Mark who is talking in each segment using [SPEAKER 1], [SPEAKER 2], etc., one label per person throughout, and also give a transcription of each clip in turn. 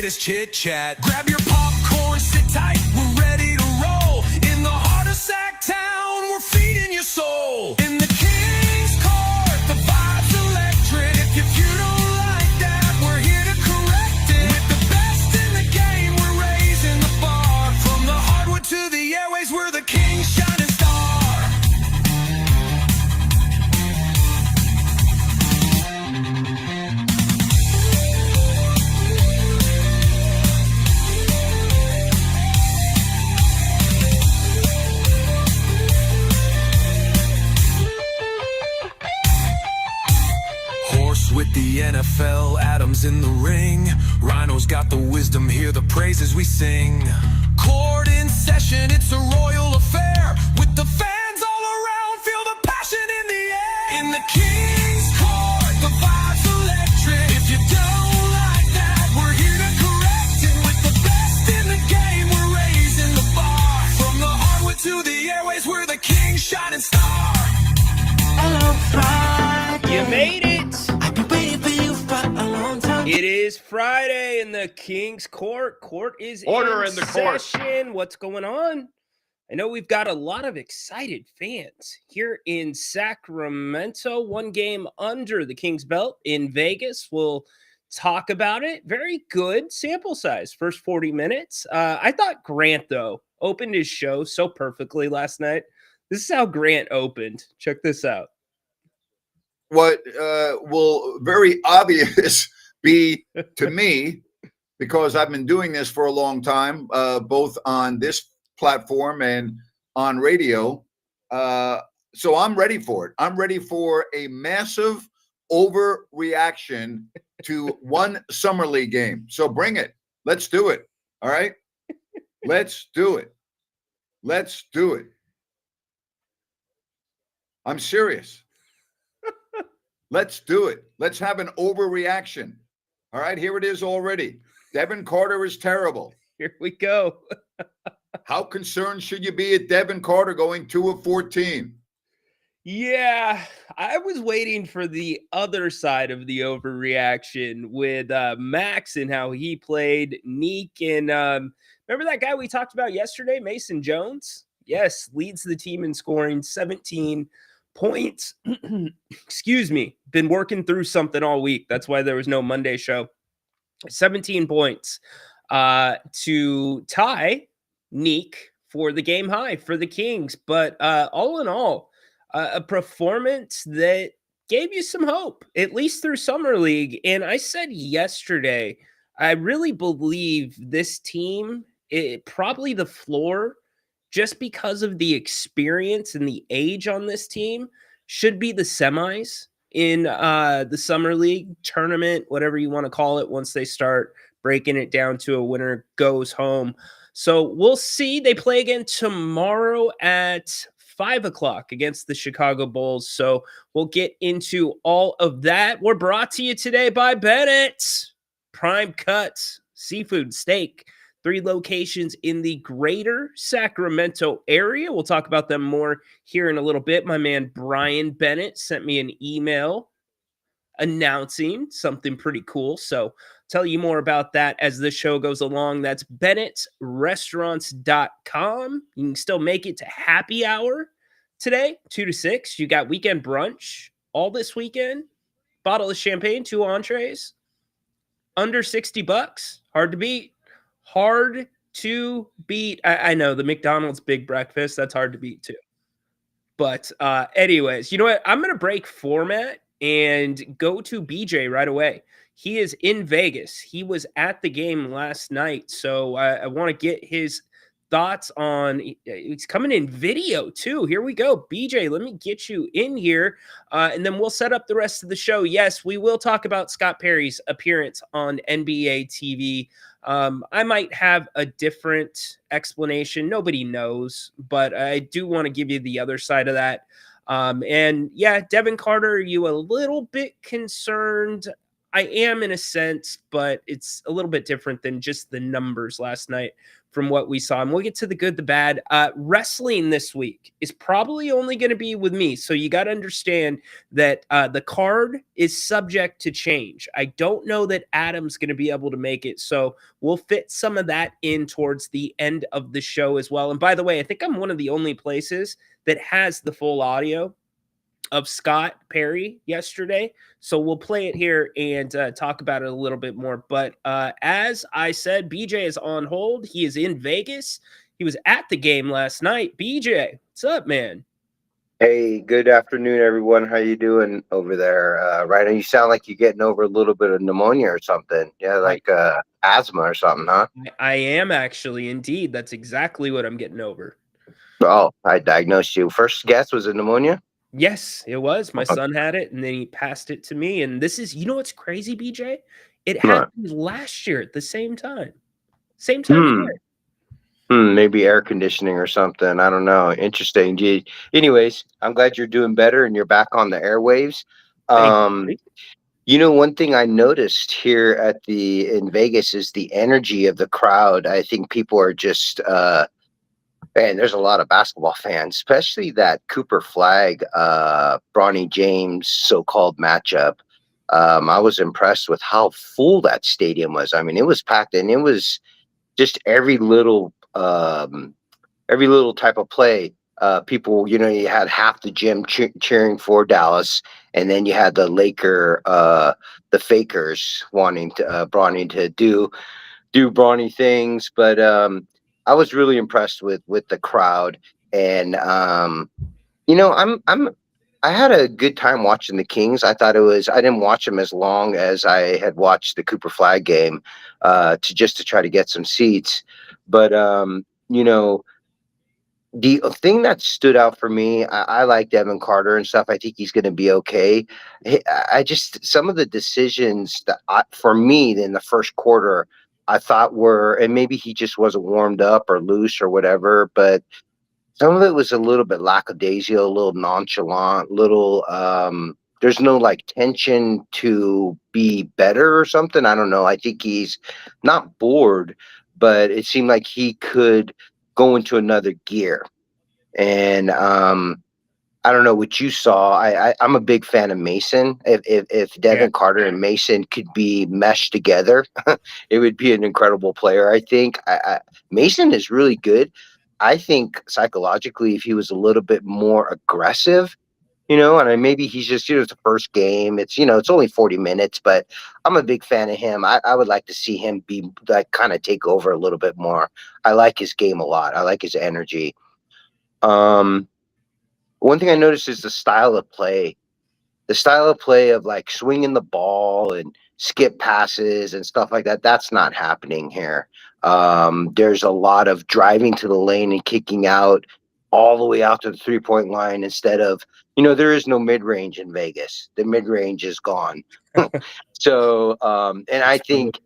[SPEAKER 1] latest chit chat. Grab your popcorn, sit tight, we're ready to roll. In the heart of Sacktown, we're feeding your soul. In the King's Court, the vibe's electric. If you don't like that, we're here to correct it. With the best in the game, we're raising the bar. From the hardwood to the airways, we're the King's shining star. With the NFL, Adams in the ring. Rhino's got the wisdom, hear the praises we sing. Court in session, it's a royal affair. With the fans all around, feel the passion in the air. In the King's Court, the vibe's electric. If you don't like that, we're here to correct it. With the best in the game, we're raising the bar. From the hardwood to the airways, we're the King's shining star.
[SPEAKER 2] Hello, Friday.
[SPEAKER 3] You made it.
[SPEAKER 2] Time.
[SPEAKER 3] It is Friday in the King's Court. Court is
[SPEAKER 4] Order in the court.
[SPEAKER 3] session. What's going on? I know we've got a lot of excited fans here in Sacramento. One game under the King's belt in Vegas. We'll talk about it. Very good sample size. First 40 minutes. I thought Grant, though, opened his show so perfectly last night. This is how Grant opened. Check this out.
[SPEAKER 4] What will very obvious be to me, because I've been doing this for a long time, both on this platform and on radio. So I'm ready for it. I'm ready for a massive overreaction to one summer league game. So bring it. Let's do it. All right. Let's do it. Let's do it. I'm serious. Let's do it. Let's have an overreaction. All right, here it is already. Devin Carter is terrible.
[SPEAKER 3] Here we go.
[SPEAKER 4] How concerned should you be at Devin Carter going 2 of 14?
[SPEAKER 3] Yeah, I was waiting for the other side of the overreaction with Max and how he played. Nique and remember that guy we talked about yesterday, Mason Jones? Yes, leads the team in scoring, 17 points. Excuse me. Been working through something all week. That's why there was no Monday show. 17 points to tie Nique for the game high for the Kings. But all in all, a performance that gave you some hope, at least through Summer League. And I said yesterday, I really believe this team, probably the floor, just because of the experience and the age on this team, should be the semis in the Summer League tournament, whatever you want to call it, once they start breaking it down to a winner goes home. So we'll see. They play again tomorrow at 5 o'clock against the Chicago Bulls. So we'll get into all of that. We're brought to you today by Bennett's Prime Cuts Seafood Steak. 3 locations in the greater Sacramento area. We'll talk about them more here in a little bit. My man Brian Bennett sent me an email announcing something pretty cool. So tell you more about that as the show goes along. That's Bennett'sRestaurants.com. You can still make it to happy hour today, 2 to 6. You got weekend brunch all this weekend. Bottle of champagne, 2 entrees. Under $60. Hard to beat. Hard to beat. I know the McDonald's big breakfast, that's hard to beat too. But anyways, you know what? I'm going to break format and go to BJ right away. He is in Vegas. He was at the game last night. So I want to get his thoughts on, it's coming in video too. Here we go. BJ, let me get you in here. And then we'll set up the rest of the show. Yes, we will talk about Scott Perry's appearance on NBA TV. I might have a different explanation. Nobody knows, but I do want to give you the other side of that. And yeah, Devin Carter, are you a little bit concerned? I am in a sense, but it's a little bit different than just the numbers last night from what we saw. And we'll get to the good, the bad. Wrestling this week is probably only going to be with me. So you got to understand that the card is subject to change. I don't know that Adam's going to be able to make it. So we'll fit some of that in towards the end of the show as well. And by the way, I think I'm one of the only places that has the full audio of Scott Perry yesterday. So we'll play it here and talk about it a little bit more. But as I said, BJ is on hold. He is in Vegas. He was at the game last night. BJ, what's up, man?
[SPEAKER 5] Hey, good afternoon, everyone. How you doing over there? Rhino, you sound like you're getting over a little bit of pneumonia or something. Yeah, like asthma or something, huh?
[SPEAKER 3] I am actually, indeed. That's exactly what I'm getting over.
[SPEAKER 5] Oh, I diagnosed you. First guess was it pneumonia?
[SPEAKER 3] Yes, it was. My son had it, and then he passed it to me. And this is, you know what's crazy, BJ? It happened last year at the same time. Same time of year.
[SPEAKER 5] Maybe air conditioning or something. I don't know. Interesting. Anyways, I'm glad you're doing better and you're back on the airwaves. You know, one thing I noticed here in Vegas is the energy of the crowd. I think people are just man, there's a lot of basketball fans, especially that Cooper Flag, Bronny James so-called matchup. I was impressed with how full that stadium was. I mean, it was packed, and it was just every little type of play. People, you know, you had half the gym cheering for Dallas, and then you had the the fakers wanting to Bronny to do Bronny things. But I was really impressed with the crowd, and you know, I had a good time watching the Kings. I didn't watch them as long as I had watched the Cooper Flag game, to try to get some seats. But you know, the thing that stood out for me, I like Devin Carter and stuff. I think he's going to be okay. I just, some of the decisions that for me in the first quarter, I thought were, and maybe he just wasn't warmed up or loose or whatever, but some of it was a little bit lackadaisical, a little nonchalant, there's no like tension to be better or something. I don't know. I think he's not bored, but it seemed like he could go into another gear. And I don't know what you saw. I'm a big fan of Mason. If Devin Carter and Mason could be meshed together, it would be an incredible player. I think Mason is really good. I think psychologically, if he was a little bit more aggressive, you know, and maybe he's just, you know, it's the first game. It's, you know, it's only 40 minutes, but I'm a big fan of him. I would like to see him be like kind of take over a little bit more. I like his game a lot. I like his energy. One thing I noticed is the style of play. The style of play of like swinging the ball and skip passes and stuff like that. That's not happening here. There's a lot of driving to the lane and kicking out all the way out to the 3-point line instead of, you know, there is no mid-range in Vegas. The mid-range is gone. So, and I think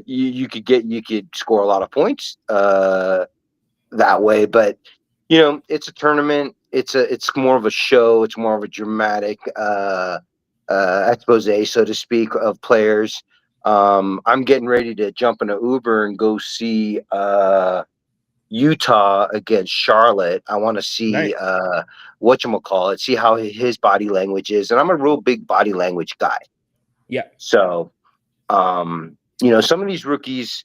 [SPEAKER 5] you could score a lot of points that way, but you know, it's a tournament. It's more of a show. It's more of a dramatic expose, so to speak, of players. I'm getting ready to jump in an Uber and go see Utah against Charlotte. I want to see whatchamacallit, see how his body language is. And I'm a real big body language guy.
[SPEAKER 3] Yeah.
[SPEAKER 5] So, you know, some of these rookies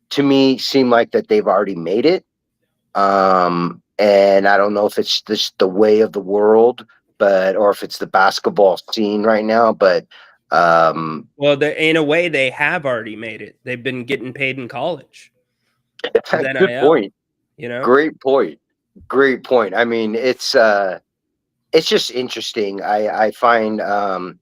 [SPEAKER 5] to me seem like that they've already made it. And I don't know if it's just the way of the world, or if it's the basketball scene right now, but
[SPEAKER 3] well, in a way, they have already made it. They've been getting paid in college.
[SPEAKER 5] Good point.
[SPEAKER 3] You know,
[SPEAKER 5] great point. I mean, it's just interesting. I find,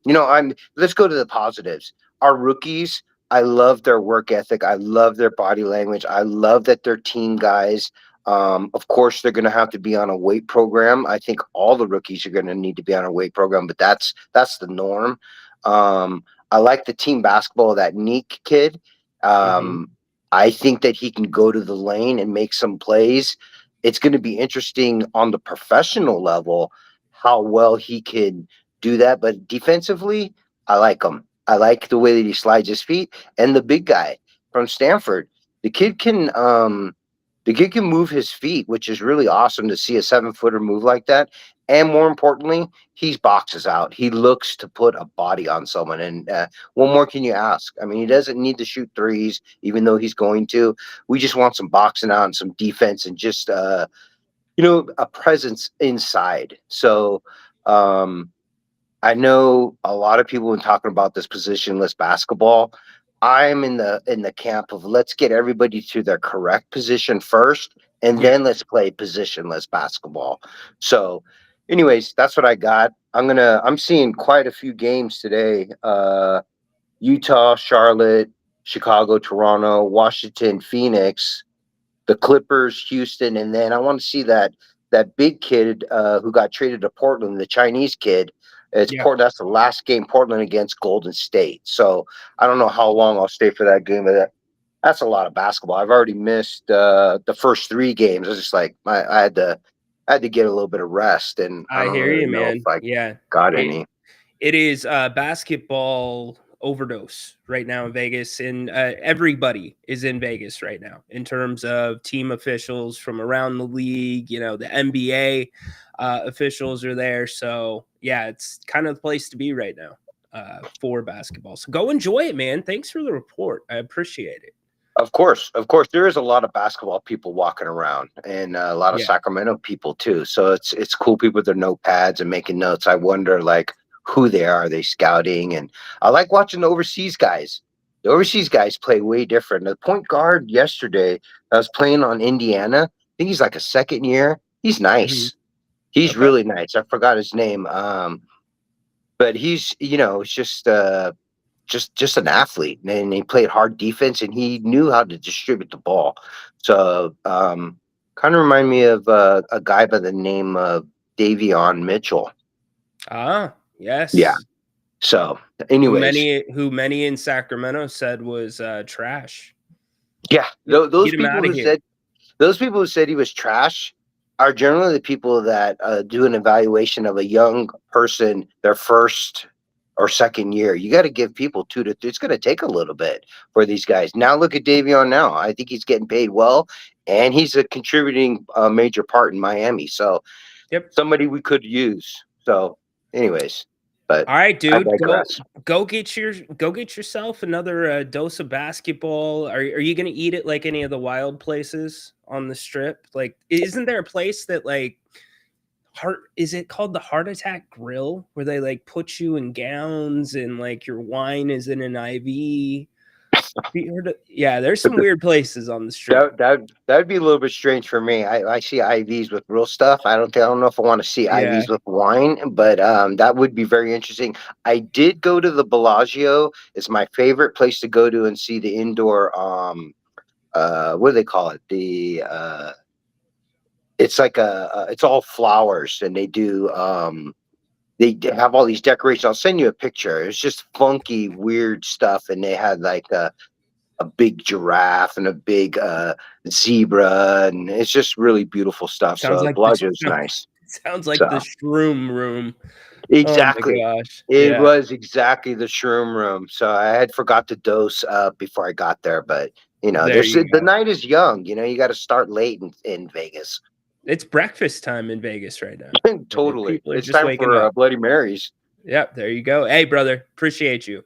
[SPEAKER 5] you know, let's go to the positives. Our rookies, I love their work ethic. I love their body language. I love that they're team guys. Of course, they're going to have to be on a weight program. I think all the rookies are going to need to be on a weight program, but that's the norm. I like the team basketball of that Nique kid. I think that he can go to the lane and make some plays. It's going to be interesting on the professional level how well he can do that. But defensively, I like him. I like the way that he slides his feet. And the big guy from Stanford, the kid can move his feet, which is really awesome to see a 7-footer move like that. And more importantly, he boxes out. He looks to put a body on someone. And what more can you ask? I mean, he doesn't need to shoot threes, even though he's going to. We just want some boxing out and some defense and just a presence inside. So I know a lot of people have been talking about this positionless basketball. I'm in the camp of let's get everybody to their correct position first, and
[SPEAKER 3] Yeah.
[SPEAKER 5] then let's play positionless basketball. So, anyways, that's what I got. I'm seeing quite a few games today. Utah, Charlotte, Chicago, Toronto, Washington, Phoenix, the Clippers, Houston, and then I want to see that big kid who got traded to Portland, the Chinese kid. It's
[SPEAKER 3] Yeah.
[SPEAKER 5] Port. That's the last game, Portland against Golden State. So I don't know how long I'll stay for that game, but that's a lot of basketball. I've already missed the first 3 games. I was just like I had to get a little bit of rest, and I
[SPEAKER 3] I
[SPEAKER 5] don't
[SPEAKER 3] hear
[SPEAKER 5] really
[SPEAKER 3] you,
[SPEAKER 5] know if
[SPEAKER 3] man.
[SPEAKER 5] I
[SPEAKER 3] Yeah.
[SPEAKER 5] got
[SPEAKER 3] It,
[SPEAKER 5] any.
[SPEAKER 3] it is basketball overdose right now in Vegas, and everybody is in Vegas right now in terms of team officials from around the league. The NBA officials are there, so yeah, it's kind of the place to be right now for basketball. So go enjoy it, man. Thanks for the report. I appreciate it.
[SPEAKER 5] Of course, there is a lot of basketball people walking around, and a lot of
[SPEAKER 3] Yeah.
[SPEAKER 5] Sacramento people too. So it's cool people with their notepads and making notes. I wonder like who they are. Are they scouting? And I like watching the overseas guys. The overseas guys play way different. The point guard yesterday I was playing on Indiana. I think he's like a second year. He's
[SPEAKER 3] Mhm.
[SPEAKER 5] nice. He's
[SPEAKER 3] Okay.
[SPEAKER 5] really nice. I forgot his name. But he's it's just an athlete, and he played hard defense, and he knew how to distribute the ball. So kind of remind me of a guy by the name of Davion Mitchell.
[SPEAKER 3] Ah,
[SPEAKER 5] Yeah.
[SPEAKER 3] yes.
[SPEAKER 5] So
[SPEAKER 3] Who
[SPEAKER 5] anyways,
[SPEAKER 3] many in Sacramento said was trash.
[SPEAKER 5] yeah,
[SPEAKER 3] Get,
[SPEAKER 5] those
[SPEAKER 3] get him
[SPEAKER 5] people
[SPEAKER 3] out of
[SPEAKER 5] who
[SPEAKER 3] here.
[SPEAKER 5] said he was trash are generally the people that do an evaluation of a young person their first or second year. You got to give people 2 to 3. It's going to take a little bit for these guys. Now look at Davion now. I think he's getting paid well, and he's a contributing major part in Miami. So
[SPEAKER 3] Yep.
[SPEAKER 5] somebody we could use. So anyways, but
[SPEAKER 3] All right,
[SPEAKER 5] I
[SPEAKER 3] dude.
[SPEAKER 5] digress.
[SPEAKER 3] Go get yourself another dose of basketball. Are you gonna eat it like any of the wild places on the strip? Like, isn't there a place that like is it called the Heart Attack Grill where they like put you in gowns and like your wine is in an IV? Yeah, there's some weird places on the strip.
[SPEAKER 5] That'd be a little bit strange for me. I see IVs with real stuff. I don't know if I want to see
[SPEAKER 3] Yeah.
[SPEAKER 5] IVs with wine, but that would be very interesting. I did go to the Bellagio. It's my favorite place to go to and see the indoor what do they call it? It's like it's all flowers, and they have all these decorations. I'll send you a picture. It's just funky, weird stuff, and they had like a big giraffe and a big zebra, and it's just really beautiful stuff.
[SPEAKER 3] Sounds
[SPEAKER 5] So
[SPEAKER 3] like the
[SPEAKER 5] Bellagio is nice.
[SPEAKER 3] sounds like the
[SPEAKER 5] So
[SPEAKER 3] shroom room. Oh my
[SPEAKER 5] exactly,
[SPEAKER 3] gosh.
[SPEAKER 5] it
[SPEAKER 3] Yeah.
[SPEAKER 5] was exactly the shroom room. So I had forgot to dose before I got there, but
[SPEAKER 3] There
[SPEAKER 5] there's
[SPEAKER 3] you
[SPEAKER 5] the
[SPEAKER 3] go.
[SPEAKER 5] night is young. You got to start late in Vegas.
[SPEAKER 3] It's breakfast time in Vegas right now.
[SPEAKER 5] Totally,
[SPEAKER 3] People are
[SPEAKER 5] it's
[SPEAKER 3] just
[SPEAKER 5] time
[SPEAKER 3] waking
[SPEAKER 5] for
[SPEAKER 3] up.
[SPEAKER 5] Bloody Marys.
[SPEAKER 3] Yep, there you go. Hey, brother, appreciate you.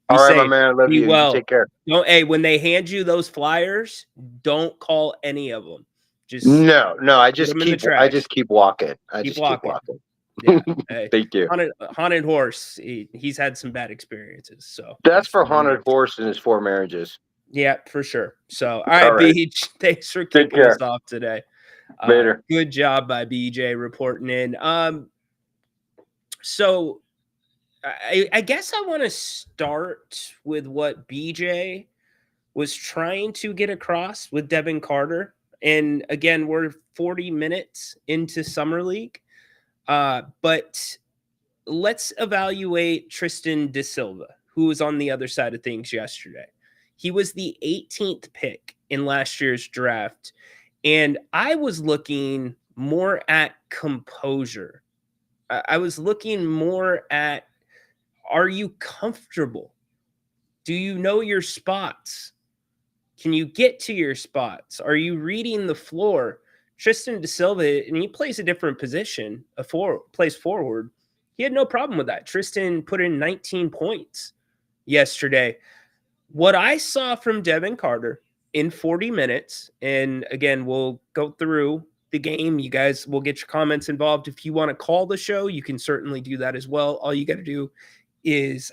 [SPEAKER 3] Be
[SPEAKER 5] All right, my
[SPEAKER 3] safe.
[SPEAKER 5] man. I love
[SPEAKER 3] Be
[SPEAKER 5] you. You
[SPEAKER 3] well.
[SPEAKER 5] take care.
[SPEAKER 3] Don't. Hey, when they hand you those flyers, don't call any of them. Just
[SPEAKER 5] No. I
[SPEAKER 3] put
[SPEAKER 5] just
[SPEAKER 3] them in the
[SPEAKER 5] keep
[SPEAKER 3] trash.
[SPEAKER 5] walking.
[SPEAKER 3] Keep walking.
[SPEAKER 5] Walking.
[SPEAKER 3] Yeah. Hey,
[SPEAKER 5] Thank you.
[SPEAKER 3] haunted horse. He's had some bad experiences, so
[SPEAKER 5] That's
[SPEAKER 3] just
[SPEAKER 5] for
[SPEAKER 3] remember.
[SPEAKER 5] Haunted Horse and his 4 marriages.
[SPEAKER 3] Yeah, for sure. So, all right,
[SPEAKER 5] All right.
[SPEAKER 3] Beach. Thanks for
[SPEAKER 5] Take
[SPEAKER 3] kicking us
[SPEAKER 5] care.
[SPEAKER 3] off today.
[SPEAKER 5] Later.
[SPEAKER 3] Good job by BJ reporting in. So I guess I want to start with what BJ was trying to get across with Devin Carter. And again, we're 40 minutes into Summer League. But let's evaluate Tristan De Silva, who was on the other side of things yesterday. He was the 18th pick in last year's draft. And I was looking more at composure. I was looking more at, are you comfortable Do you know your spots? Can you get to your spots? Are you reading the floor? Tristan De Silva, and he plays a different position, plays forward. He had no problem with that. Tristan put in 19 points yesterday. What I saw from Devin Carter in 40 minutes, and again, we'll go through the game. You guys will get your comments involved. If you want to call the show, you can certainly do that as well. All you got to do is,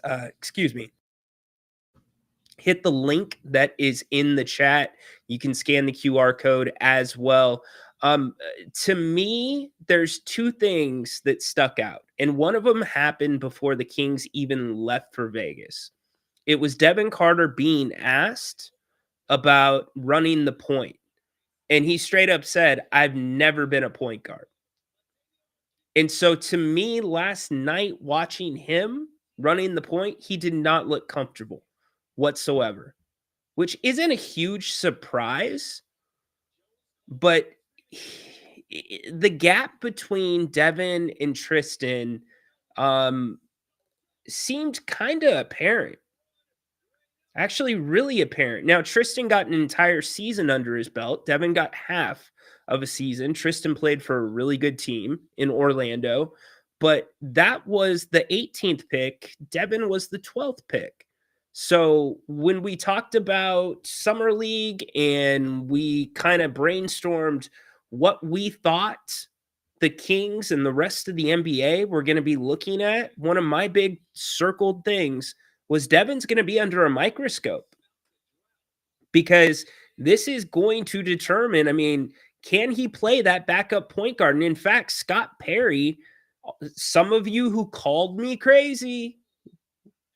[SPEAKER 3] hit the link that is in the chat. You can scan the QR code as well. To me, there's two things that stuck out, and one of them happened before the Kings even left for Vegas. It was Devin Carter being asked about running the point, and he straight up said, "I've never been a point guard." And so to me, last night watching him running the point, he did not look comfortable whatsoever, which isn't a huge surprise, but the gap between Devin and Tristan seemed kind of apparent. Actually, really apparent. Now, Tristan got an entire season under his belt. Devin got half of a season. Tristan played for a really good team in Orlando, but that was the 18th pick. Devin was the 12th pick. So when we talked about Summer League and we kind of brainstormed what we thought the Kings and the rest of the NBA were going to be looking at, one of my big circled things was Devin's going to be under a microscope, because this is going to determine, I mean, can he play that backup point guard? And in fact, Scott Perry, some of you who called me crazy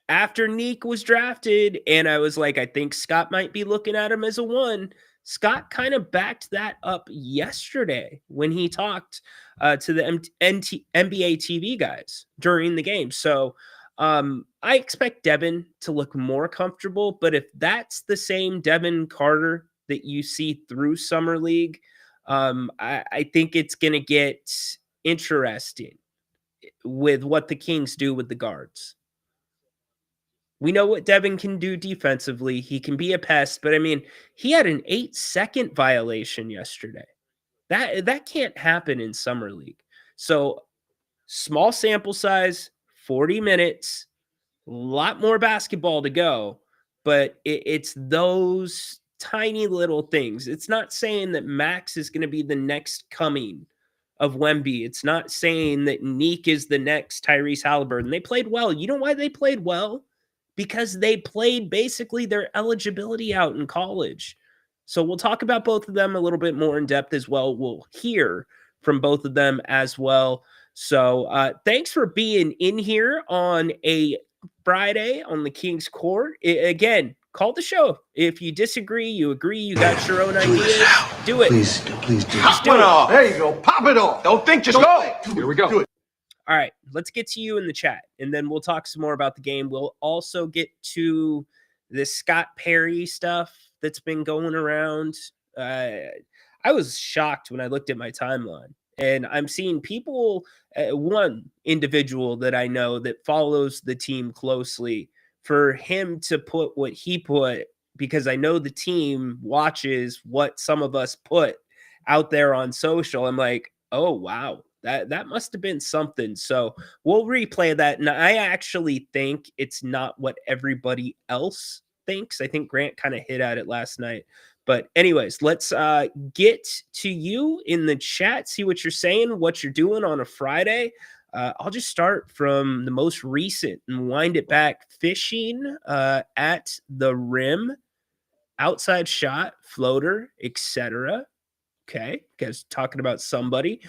[SPEAKER 3] after Nique was drafted, and I was like, I think Scott might be looking at him as a one. Scott kind of backed that up yesterday when he talked to the NBA TV guys during the game. So I expect Devin to look more comfortable, but if that's the same Devin Carter that you see through Summer League, I think it's going to get interesting with what the Kings do with the guards. We know what Devin can do defensively. He can be a pest, but I mean, he had an 8-second violation yesterday. That can't happen in Summer League. So small sample size, 40 minutes, a lot more basketball to go, but it's those tiny little things. It's not saying that Max is going to be the next coming of Wemby. It's not saying that Nique is the next Tyrese Halliburton. They played well. You know why they played well? Because they played basically their eligibility out in college. So we'll talk about both of them a little bit more in depth as well. We'll hear from both of them as well. So thanks for being in here on a Friday on the King's Court. Again, call the show. If you disagree, you agree, you got your own ideas, do it.
[SPEAKER 2] Please do.
[SPEAKER 6] Pop it off. There you go. Pop it off. Don't think, just go. Here we go. Do it.
[SPEAKER 3] All right, let's get to you in the chat, and then we'll talk some more about the game. We'll also get to this Scott Perry stuff that's been going around. I was shocked when I looked at my timeline, and I'm seeing people, one individual that I know that follows the team closely, for him to put what he put, because I know the team watches what some of us put out there on social. I'm like, oh, wow. That must have been something. So we'll replay that. And I actually think it's not what everybody else thinks. I think Grant kind of hit at it last night. But anyways, let's get to you in the chat, see what you're saying, what you're doing on a Friday. I'll just start from the most recent and wind it back. Fishing at the rim, outside shot, floater, etc. Okay, guys, talking about somebody.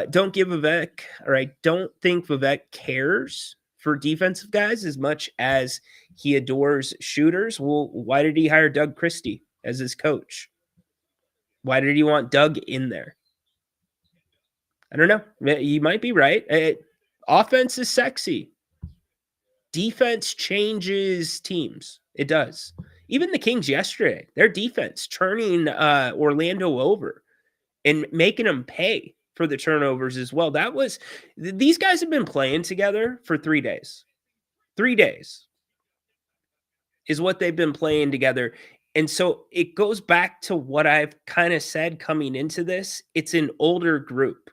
[SPEAKER 3] Don't give Vivek, or I don't think Vivek cares for defensive guys as much as he adores shooters. Well, why did he hire Doug Christie as his coach? Why did he want Doug in there? I don't know. You might be right. Offense is sexy. Defense changes teams. It does. Even the Kings yesterday, their defense turning Orlando over and making them pay for the turnovers as well. These guys have been playing together for 3 days. 3 days. is what they've been playing together. And so it goes back to what I've kind of said coming into this. It's an older group,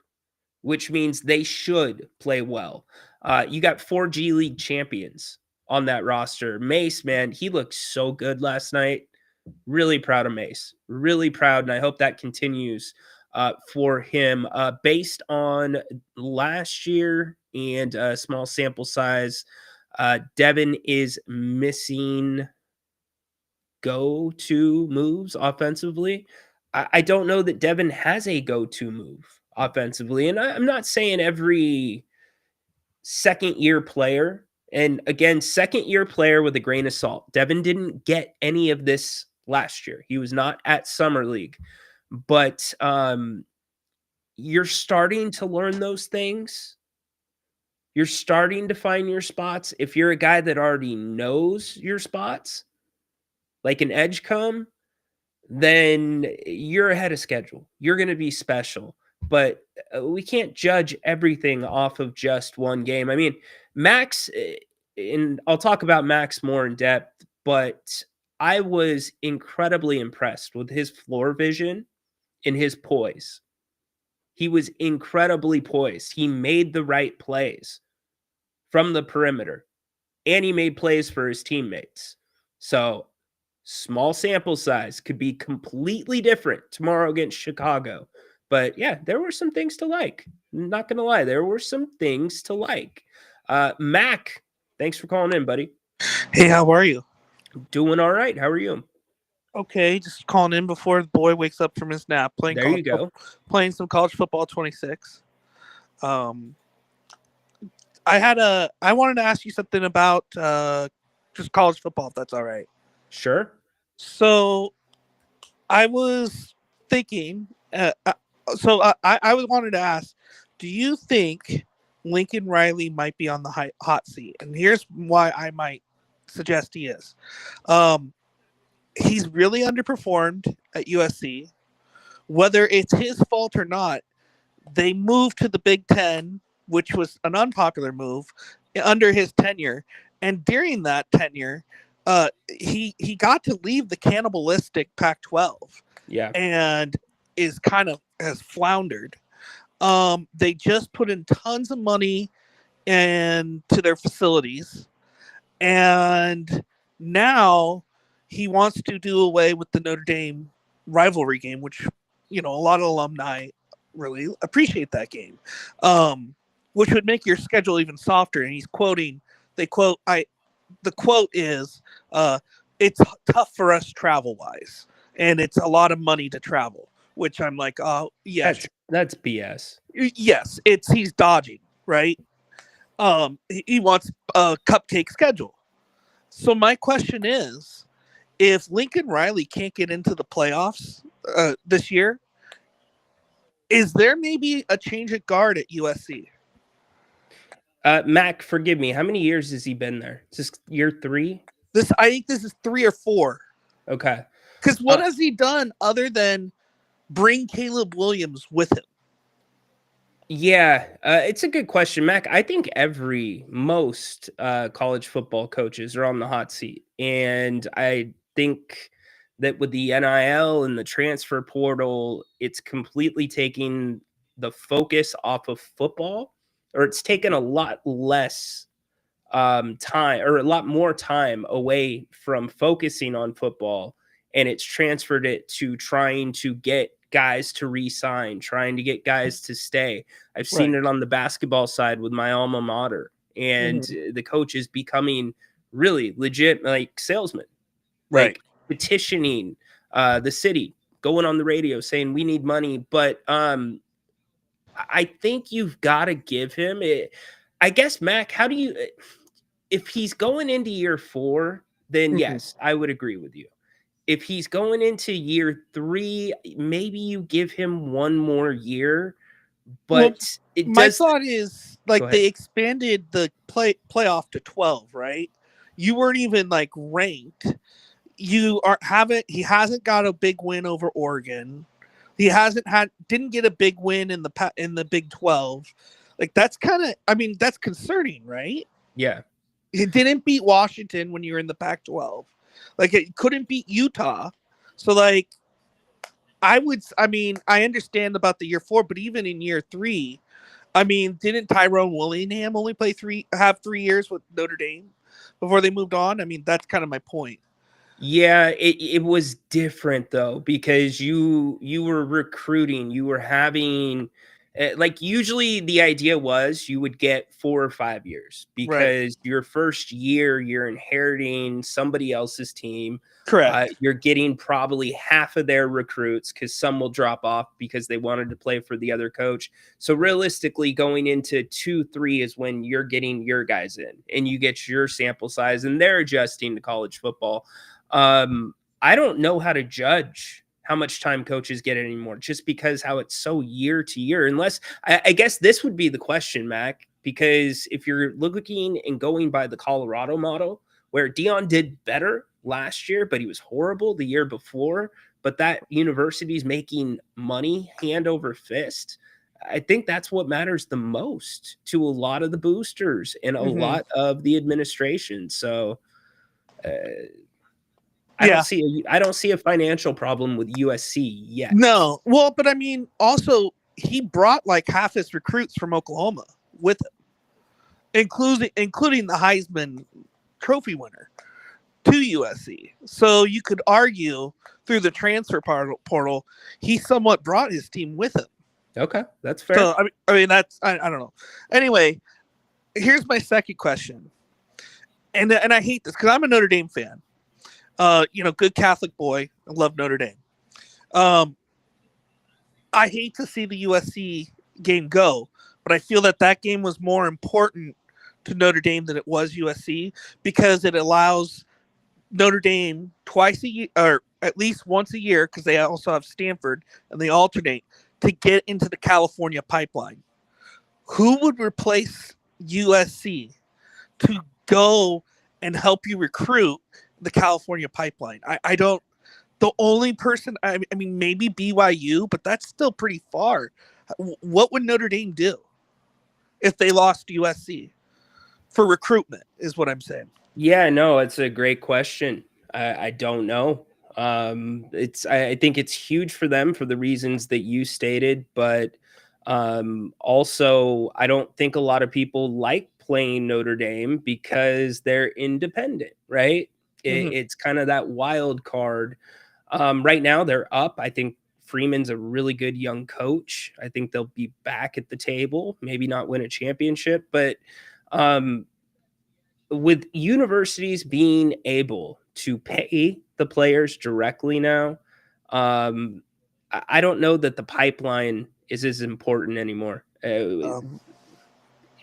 [SPEAKER 3] which means they should play well. You got 4 G League champions on that roster. Mase, man, he looked so good last night. Really proud of Mase. Really proud, and I hope that continues for him. Based on last year and a small sample size, Devin is missing go-to moves offensively. I don't know that Devin has a go-to move offensively. And I'm not saying every second-year player, and again, second-year player with a grain of salt. Devin didn't get any of this last year. He was not at Summer League. But you're starting to learn those things. You're starting to find your spots. If you're a guy that already knows your spots, like an edge come, then you're ahead of schedule. You're going to be special. But we can't judge everything off of just one game. I mean, Max, and I'll talk about Max more in depth, but I was incredibly impressed with his floor vision and his poise. He was incredibly poised. He made the right plays from the perimeter, and he made plays for his teammates. So small sample size, could be completely different tomorrow against Chicago. But yeah, there were some things to like. I'm not going to lie. There were some things to like. Mac, thanks for calling in, buddy.
[SPEAKER 7] Hey, how are you?
[SPEAKER 3] Doing all right. How are you?
[SPEAKER 7] Okay, just calling in before the boy wakes up from his nap.
[SPEAKER 3] There you go.
[SPEAKER 7] Playing some college football 26. I wanted to ask you something about just college football, if that's all right.
[SPEAKER 3] Sure.
[SPEAKER 7] So I was thinking, I wanted to ask, do you think Lincoln Riley might be on the hot seat? And here's why I might suggest he is. He's really underperformed at USC. Whether it's his fault or not, they moved to the Big Ten, which was an unpopular move under his tenure. And during that tenure, he got to leave the cannibalistic Pac-12.
[SPEAKER 3] Yeah.
[SPEAKER 7] And has floundered. They just put in tons of money into their facilities. And now he wants to do away with the Notre Dame rivalry game, which, a lot of alumni really appreciate that game, which would make your schedule even softer. And the quote is, it's tough for us travel-wise, and it's a lot of money to travel, which I'm like, oh, yeah.
[SPEAKER 3] That's BS.
[SPEAKER 7] Yes, he's dodging, right? He wants a cupcake schedule. So my question is, if Lincoln Riley can't get into the playoffs this year, is there maybe a change at guard at USC?
[SPEAKER 3] Mac, forgive me. How many years has he been there? Is this year 3?
[SPEAKER 7] I think this is 3 or 4.
[SPEAKER 3] Okay.
[SPEAKER 7] Because what has he done other than bring Caleb Williams with him?
[SPEAKER 3] Yeah, it's a good question, Mac. I think most college football coaches are on the hot seat. And I think that with the NIL and the transfer portal, it's completely taking the focus off of football, or it's taken a lot less time, or a lot more time away from focusing on football. And it's transferred it to trying to get guys to re-sign, trying to get guys to stay. I've seen it on the basketball side with my alma mater, and the coach is becoming really legit, like salesman, like petitioning the city, going on the radio saying we need money. But I think you've got to give him it. I guess, Mac, how do you, if he's going into year 4, then yes, I would agree with you. If he's going into year 3, maybe you give him one more year. But
[SPEAKER 7] my thought is, like, they expanded the playoff to 12, right? You weren't even like ranked. He hasn't got a big win over Oregon. He didn't get a big win in the Big 12. Like, that's that's concerning, right?
[SPEAKER 3] Yeah.
[SPEAKER 7] He didn't beat Washington when you were in the Pac-12. Like it couldn't beat Utah. So like I mean, I understand about the year 4, but even in year 3, I mean, didn't Tyrone Willingham only have 3 years with Notre Dame before they moved on? I mean, that's kind of my point.
[SPEAKER 3] Yeah, it was different though because you were recruiting, you were having like usually the idea was you would get 4 or 5 years
[SPEAKER 7] Right.
[SPEAKER 3] because your first year you're inheriting somebody else's team.
[SPEAKER 7] Correct.
[SPEAKER 3] You're getting probably half of their recruits because some will drop off because they wanted to play for the other coach. So realistically, going into 2, 3 is when you're getting your guys in and you get your sample size and they're adjusting to college football. I don't know how to judge how much time coaches get anymore, just because how it's so year to year. Unless I guess this would be the question, Mac, because if you're looking and going by the Colorado model, where Dion did better last year, but he was horrible the year before, but that university's making money hand over fist. I think that's what matters the most to a lot of the boosters and a lot of the administration. So, I
[SPEAKER 7] Yeah.
[SPEAKER 3] don't see a financial problem with USC yet.
[SPEAKER 7] No. Well, but I mean, also he brought like half his recruits from Oklahoma with him, including the Heisman Trophy winner to USC. So you could argue through the transfer portal, he somewhat brought his team with him.
[SPEAKER 3] Okay, that's fair.
[SPEAKER 7] So I mean that's I don't know. Anyway, here's my second question, and I hate this because I'm a Notre Dame fan. Good Catholic boy. I love Notre Dame. I hate to see the USC game go, but I feel that game was more important to Notre Dame than it was USC because it allows Notre Dame twice a year, or at least once a year, because they also have Stanford and they alternate, to get into the California pipeline. Who would replace USC to go and help you recruit the California pipeline? I don't. The only person, I mean, maybe BYU, but that's still pretty far. What would Notre Dame do if they lost USC for recruitment? Is what I'm saying.
[SPEAKER 3] Yeah, no, it's a great question. I don't know. I think it's huge for them for the reasons that you stated, but also I don't think a lot of people like playing Notre Dame because they're independent, right? It's kind of that wild card. Right now they're up. I think Freeman's a really good young coach. I think they'll be back at the table, maybe not win a championship, but with universities being able to pay the players directly now, I don't know that the pipeline is as important anymore.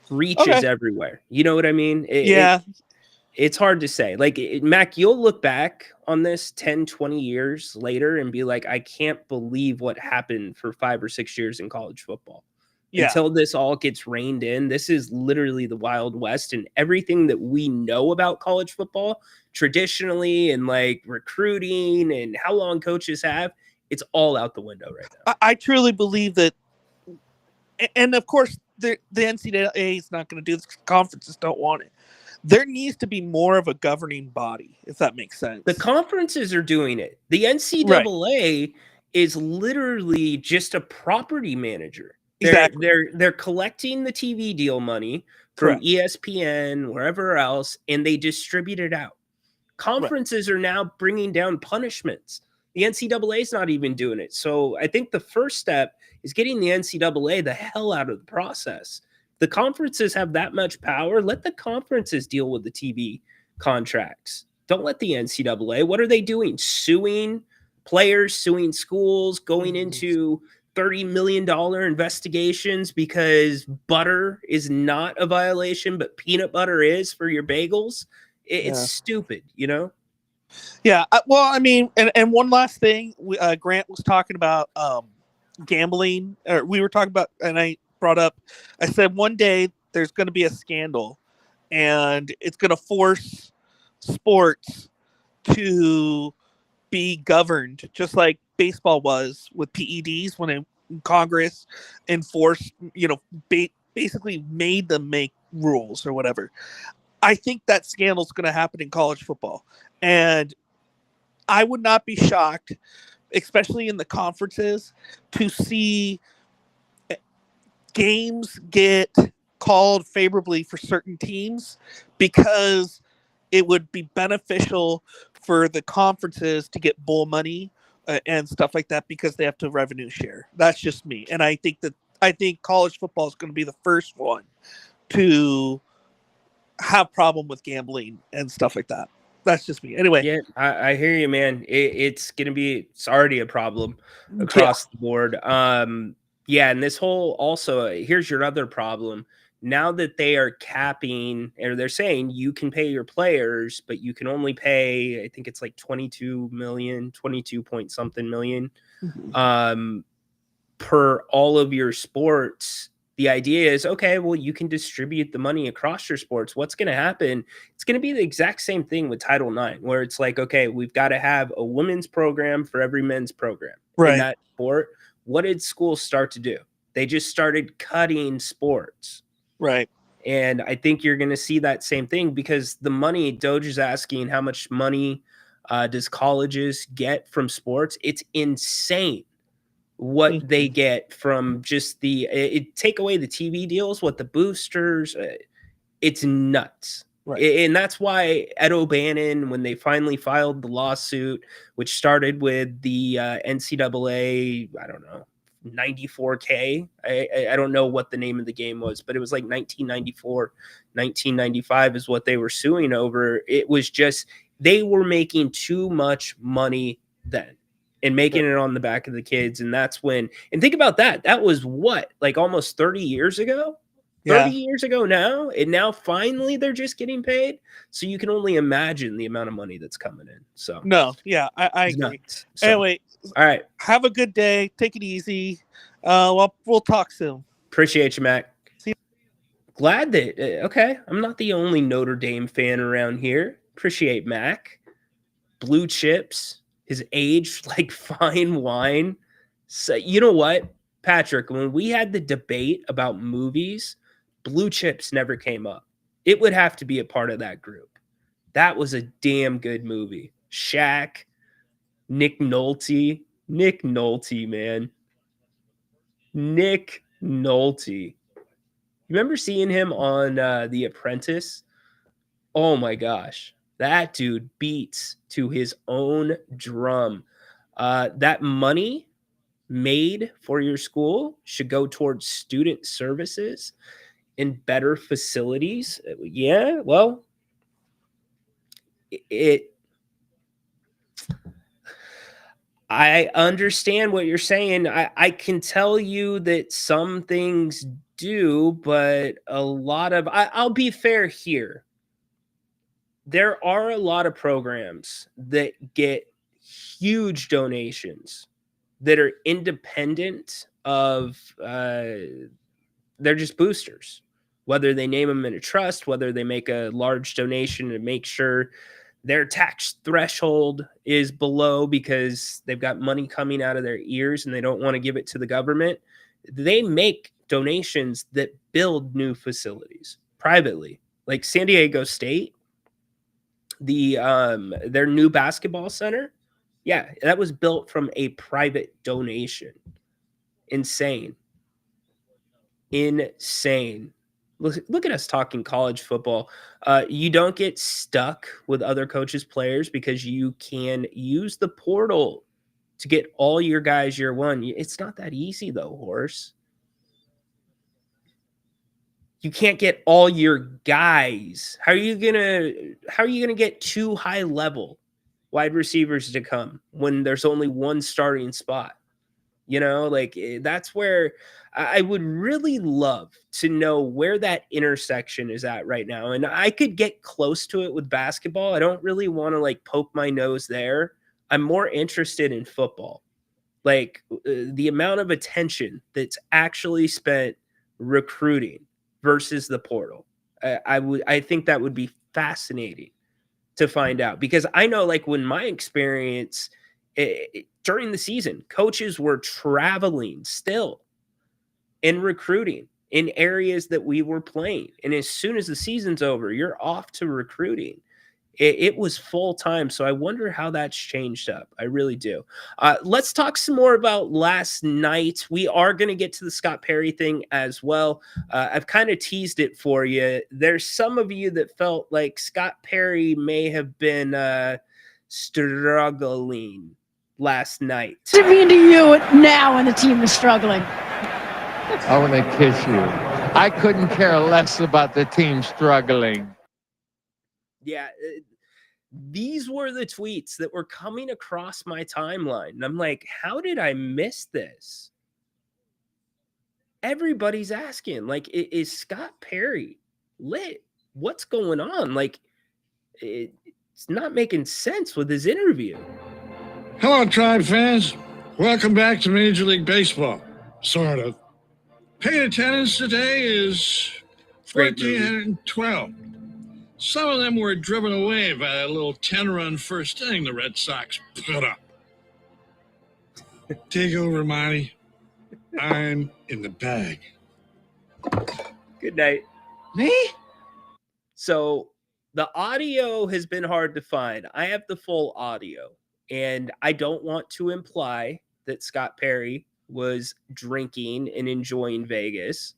[SPEAKER 3] Reach is everywhere. You know what I mean? It's hard to say. Like, Mac, you'll look back on this 10, 20 years later and be like, I can't believe what happened for 5 or 6 years in college football. Yeah. Until this all gets reined in. This is literally the Wild West, and everything that we know about college football traditionally and like recruiting and how long coaches have, it's all out the window right now.
[SPEAKER 7] I truly believe that. And of course, the NCAA is not going to do this. Conferences don't want it. There needs to be more of a governing body, if that makes sense.
[SPEAKER 3] The conferences are doing it. The NCAA is literally just a property manager. They're collecting the TV deal money from ESPN, wherever else, and they distribute it out. Conferences are now bringing down punishments. The NCAA is not even doing it. So I think the first step is getting the NCAA the hell out of the process. The conferences have that much power. Let the conferences deal with the TV contracts. Don't let the NCAA. What are they doing? Suing players, suing schools, going into $30 million investigations because butter is not a violation, but peanut butter is for your bagels. It's stupid, you know?
[SPEAKER 7] Yeah. Well, I mean, and one last thing, Grant was talking about gambling, or we were talking about, and I brought up, I said one day there's going to be a scandal and it's going to force sports to be governed just like baseball was with PEDs when Congress enforced, basically made them make rules or whatever. I think that scandal is going to happen in college football. And I would not be shocked, especially in the conferences, to see games get called favorably for certain teams because it would be beneficial for the conferences to get bowl money and stuff like that because they have to revenue share. That's just me, and I think college football is going to be the first one to have problem with gambling and stuff like that. That's just me. Anyway,
[SPEAKER 3] Yeah, I hear you, man. It's already a problem
[SPEAKER 7] yeah,
[SPEAKER 3] across the board. Yeah, and this whole also here's your other problem. Now that they are capping, or they're saying you can pay your players, but you can only pay, I think it's like 22 million, 22 point something million, per all of your sports. The idea is, okay, well, you can distribute the money across your sports. What's going to happen? It's going to be the exact same thing with Title IX, where it's like, okay, we've got to have a women's program for every men's program in
[SPEAKER 7] right,
[SPEAKER 3] that sport. What did schools start to do? They just started cutting sports.
[SPEAKER 7] right.
[SPEAKER 3] And I think you're going to see that same thing because the money, Doge is asking how much money does colleges get from sports? It's insane what they get from just take away the TV deals, what the boosters, it's nuts.
[SPEAKER 7] Right.
[SPEAKER 3] And that's why Ed O'Bannon, when they finally filed the lawsuit, which started with the NCAA, I don't know, 94K. I don't know what the name of the game was, but it was like 1994, 1995 is what they were suing over. It was just, they were making too much money then and making it on the back of the kids. And that's when, and think about that. That was what, like almost 30 years ago? 30 years ago now, and now finally they're just getting paid. So you can only imagine the amount of money that's coming in. So
[SPEAKER 7] no, yeah, I agree.
[SPEAKER 3] So,
[SPEAKER 7] anyway,
[SPEAKER 3] all right,
[SPEAKER 7] have a good day. Take it easy. We'll talk soon.
[SPEAKER 3] Appreciate you, Mac.
[SPEAKER 7] See you.
[SPEAKER 3] Glad that okay, I'm not the only Notre Dame fan around here. Appreciate Mac. Blue chips, his age like fine wine. So you know what, Patrick, when we had the debate about movies, Blue Chips never came up. It would have to be a part of that group. That was a damn good movie. Shaq, Nick Nolte, man. Nick Nolte. You remember seeing him on The Apprentice? Oh my gosh. That dude beats to his own drum. That money made for your school should go towards student services and better facilities. Yeah, well, I understand what you're saying. I can tell you that some things do, but a lot of, I'll be fair here. There are a lot of programs that get huge donations that are independent of, they're just boosters. Whether they name them in a trust, whether they make a large donation to make sure their tax threshold is below because they've got money coming out of their ears and they don't want to give it to the government. They make donations that build new facilities privately. Like San Diego State, their new basketball center, yeah, that was built from a private donation. Insane. Look at us talking college football. You don't get stuck with other coaches' players because you can use the portal to get all your guys year one. It's not that easy though, horse. You can't get all your guys. How are you gonna get two high level wide receivers to come when there's only one starting spot? You know, like that's where I would really love to know where that intersection is at right now. And I could get close to it with basketball. I don't really want to like poke my nose there. I'm more interested in football. Like the amount of attention that's actually spent recruiting versus the portal. I think that would be fascinating to find out because I know like when my experience during the season, coaches were traveling still and recruiting in areas that we were playing. And as soon as the season's over, you're off to recruiting. It was full time. So I wonder how that's changed up. I really do. Let's talk some more about last night. We are going to get to the Scott Perry thing as well. I've kind of teased it for you. There's some of you that felt like Scott Perry may have been struggling last night.
[SPEAKER 8] What's it mean to you now when the team is struggling?
[SPEAKER 9] I want to kiss you. I couldn't care less about the team struggling.
[SPEAKER 3] Yeah, these were the tweets that were coming across my timeline. And I'm like, how did I miss this? Everybody's asking, like, is Scott Perry lit? What's going on? Like, it's not making sense with his interview.
[SPEAKER 10] Hello, Tribe fans. Welcome back to Major League Baseball. Sort of. Paid attendance today is 1,412. Some of them were driven away by that little 10-run first inning the Red Sox put up. Take over, Monty. I'm in the bag.
[SPEAKER 3] Good night.
[SPEAKER 9] Me?
[SPEAKER 3] So the audio has been hard to find. I have the full audio, and I don't want to imply that Scott Perry was drinking and enjoying Vegas.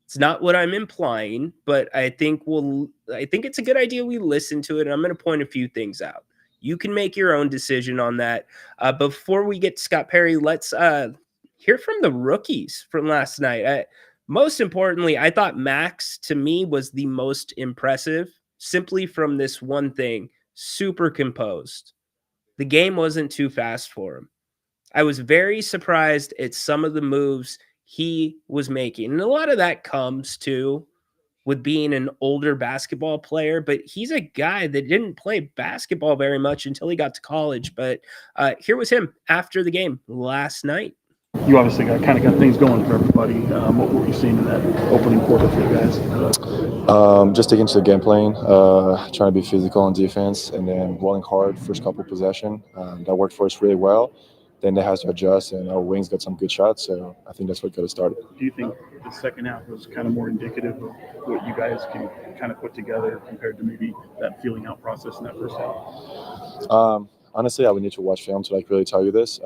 [SPEAKER 3] It's not what I'm implying, but I think it's a good idea we listen to it. And I'm going to point a few things out. You can make your own decision on that. Before we get to Scott Perry, let's hear from the rookies from last night. Most importantly, I thought Max, to me, was the most impressive, simply from this one thing: super composed. The game wasn't too fast for him. I was very surprised at some of the moves he was making. And a lot of that comes too with being an older basketball player, but he's a guy that didn't play basketball very much until he got to college. But here was him after the game last night.
[SPEAKER 11] You obviously got things going for everybody. What were you seeing in that opening quarter for you guys?
[SPEAKER 12] Just sticking to the game plan, trying to be physical on defense, and then rolling hard first couple possession. That worked for us really well. Then they had to adjust, and our wings got some good shots, so I think that's what got us started.
[SPEAKER 11] Do you think the second half was kind of more indicative of what you guys can kind of put together compared to maybe that feeling out process in that first half?
[SPEAKER 12] Honestly, I would need to watch film to really tell you this.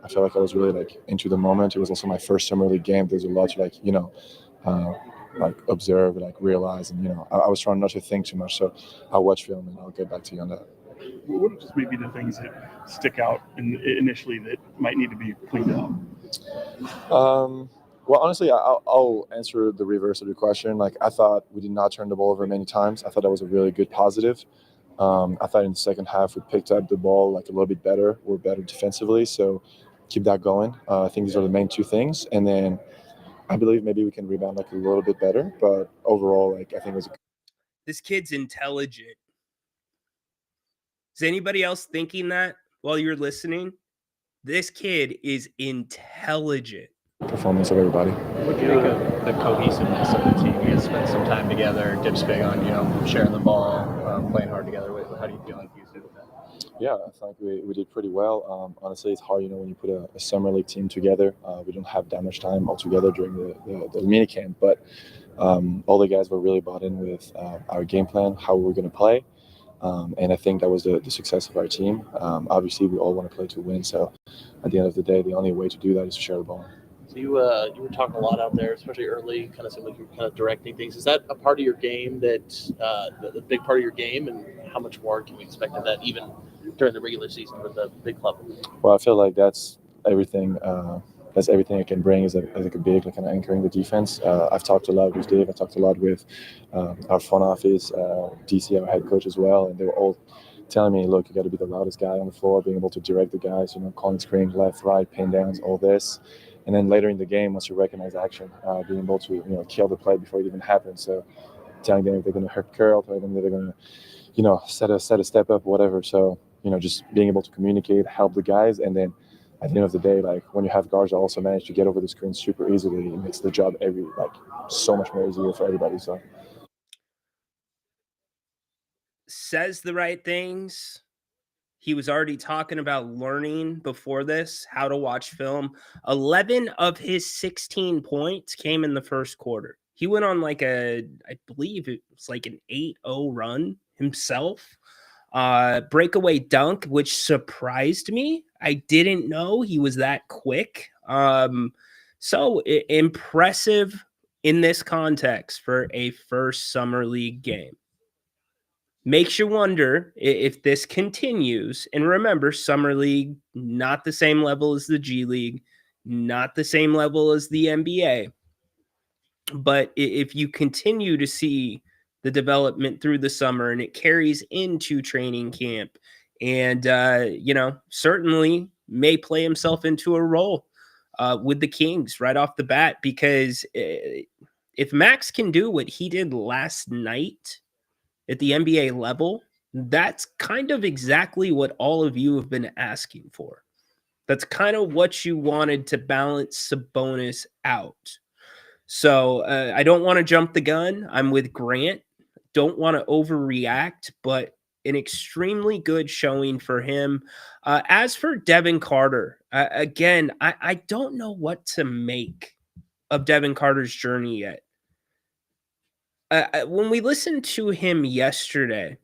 [SPEAKER 12] I felt like I was really into the moment. It was also my first summer league game. There's a lot to observe, realize, and I was trying not to think too much. So I'll watch film and I'll get back to you on that.
[SPEAKER 11] What are just maybe the things that stick out initially that might need to be cleaned up?
[SPEAKER 12] Well, honestly, I'll answer the reverse of your question. I thought we did not turn the ball over many times. I thought that was a really good positive. I thought in the second half we picked up the ball a little bit better. We're better defensively, so keep that going. I think these are the main two things. And then I believe maybe we can rebound a little bit better. But overall, I think it was
[SPEAKER 3] This kid's intelligent. Is anybody else thinking that while you're listening? This kid is intelligent.
[SPEAKER 12] performance of everybody.
[SPEAKER 13] What do you think of the cohesiveness of the team? You guys spent some time together. Dip's big on sharing the ball, playing hard together. How do you feel like you did with that?
[SPEAKER 12] Yeah, I think we did pretty well. Honestly, it's hard, when you put a summer league team together. We don't have that much time all together during the mini camp, but all the guys were really bought in with our game plan, how we were going to play. And I think that was the success of our team. Obviously, we all want to play to win. So at the end of the day, the only way to do that is to share the ball.
[SPEAKER 13] So you were talking a lot out there, especially early, kind of seemed like you were kind of directing things. Is that a part of your game that's the big part of your game, and how much more can we expect of that even during the regular season with the big club?
[SPEAKER 12] Well, I feel like that's everything. That's everything I can bring is a big, kind of anchoring the defense. I've talked a lot with Dave. I talked a lot with our front office, DC, our head coach as well, and they were all telling me, look, you got to be the loudest guy on the floor, being able to direct the guys, calling screens left, right, pin downs, all this. And then later in the game, once you recognize action, being able to kill the play before it even happens. So telling them if they're going to hurt curl, telling them that they're going to set a step up, whatever. So just being able to communicate, help the guys, and then at the end of the day, when you have guards that also manage to get over the screen super easily, it makes the job so much more easier for everybody. So
[SPEAKER 3] says the right things. He was already talking about learning before this, how to watch film. 11 of his 16 points came in the first quarter. He went on I believe it was an 8-0 run himself. Breakaway dunk, which surprised me. I didn't know he was that quick. Impressive in this context for a first summer league game. Makes you wonder if this continues. And remember, summer league, not the same level as the G League, not the same level as the NBA. But if you continue to see the development through the summer and it carries into training camp, and certainly may play himself into a role with the Kings right off the bat, because if Max can do what he did last night at the NBA level, that's kind of exactly what all of you have been asking for. That's kind of what you wanted to balance Sabonis out. So I don't want to jump the gun. I'm with Grant. Don't want to overreact, but an extremely good showing for him. As for Devin Carter, again, I don't know what to make of Devin Carter's journey yet. When we listened to him yesterday,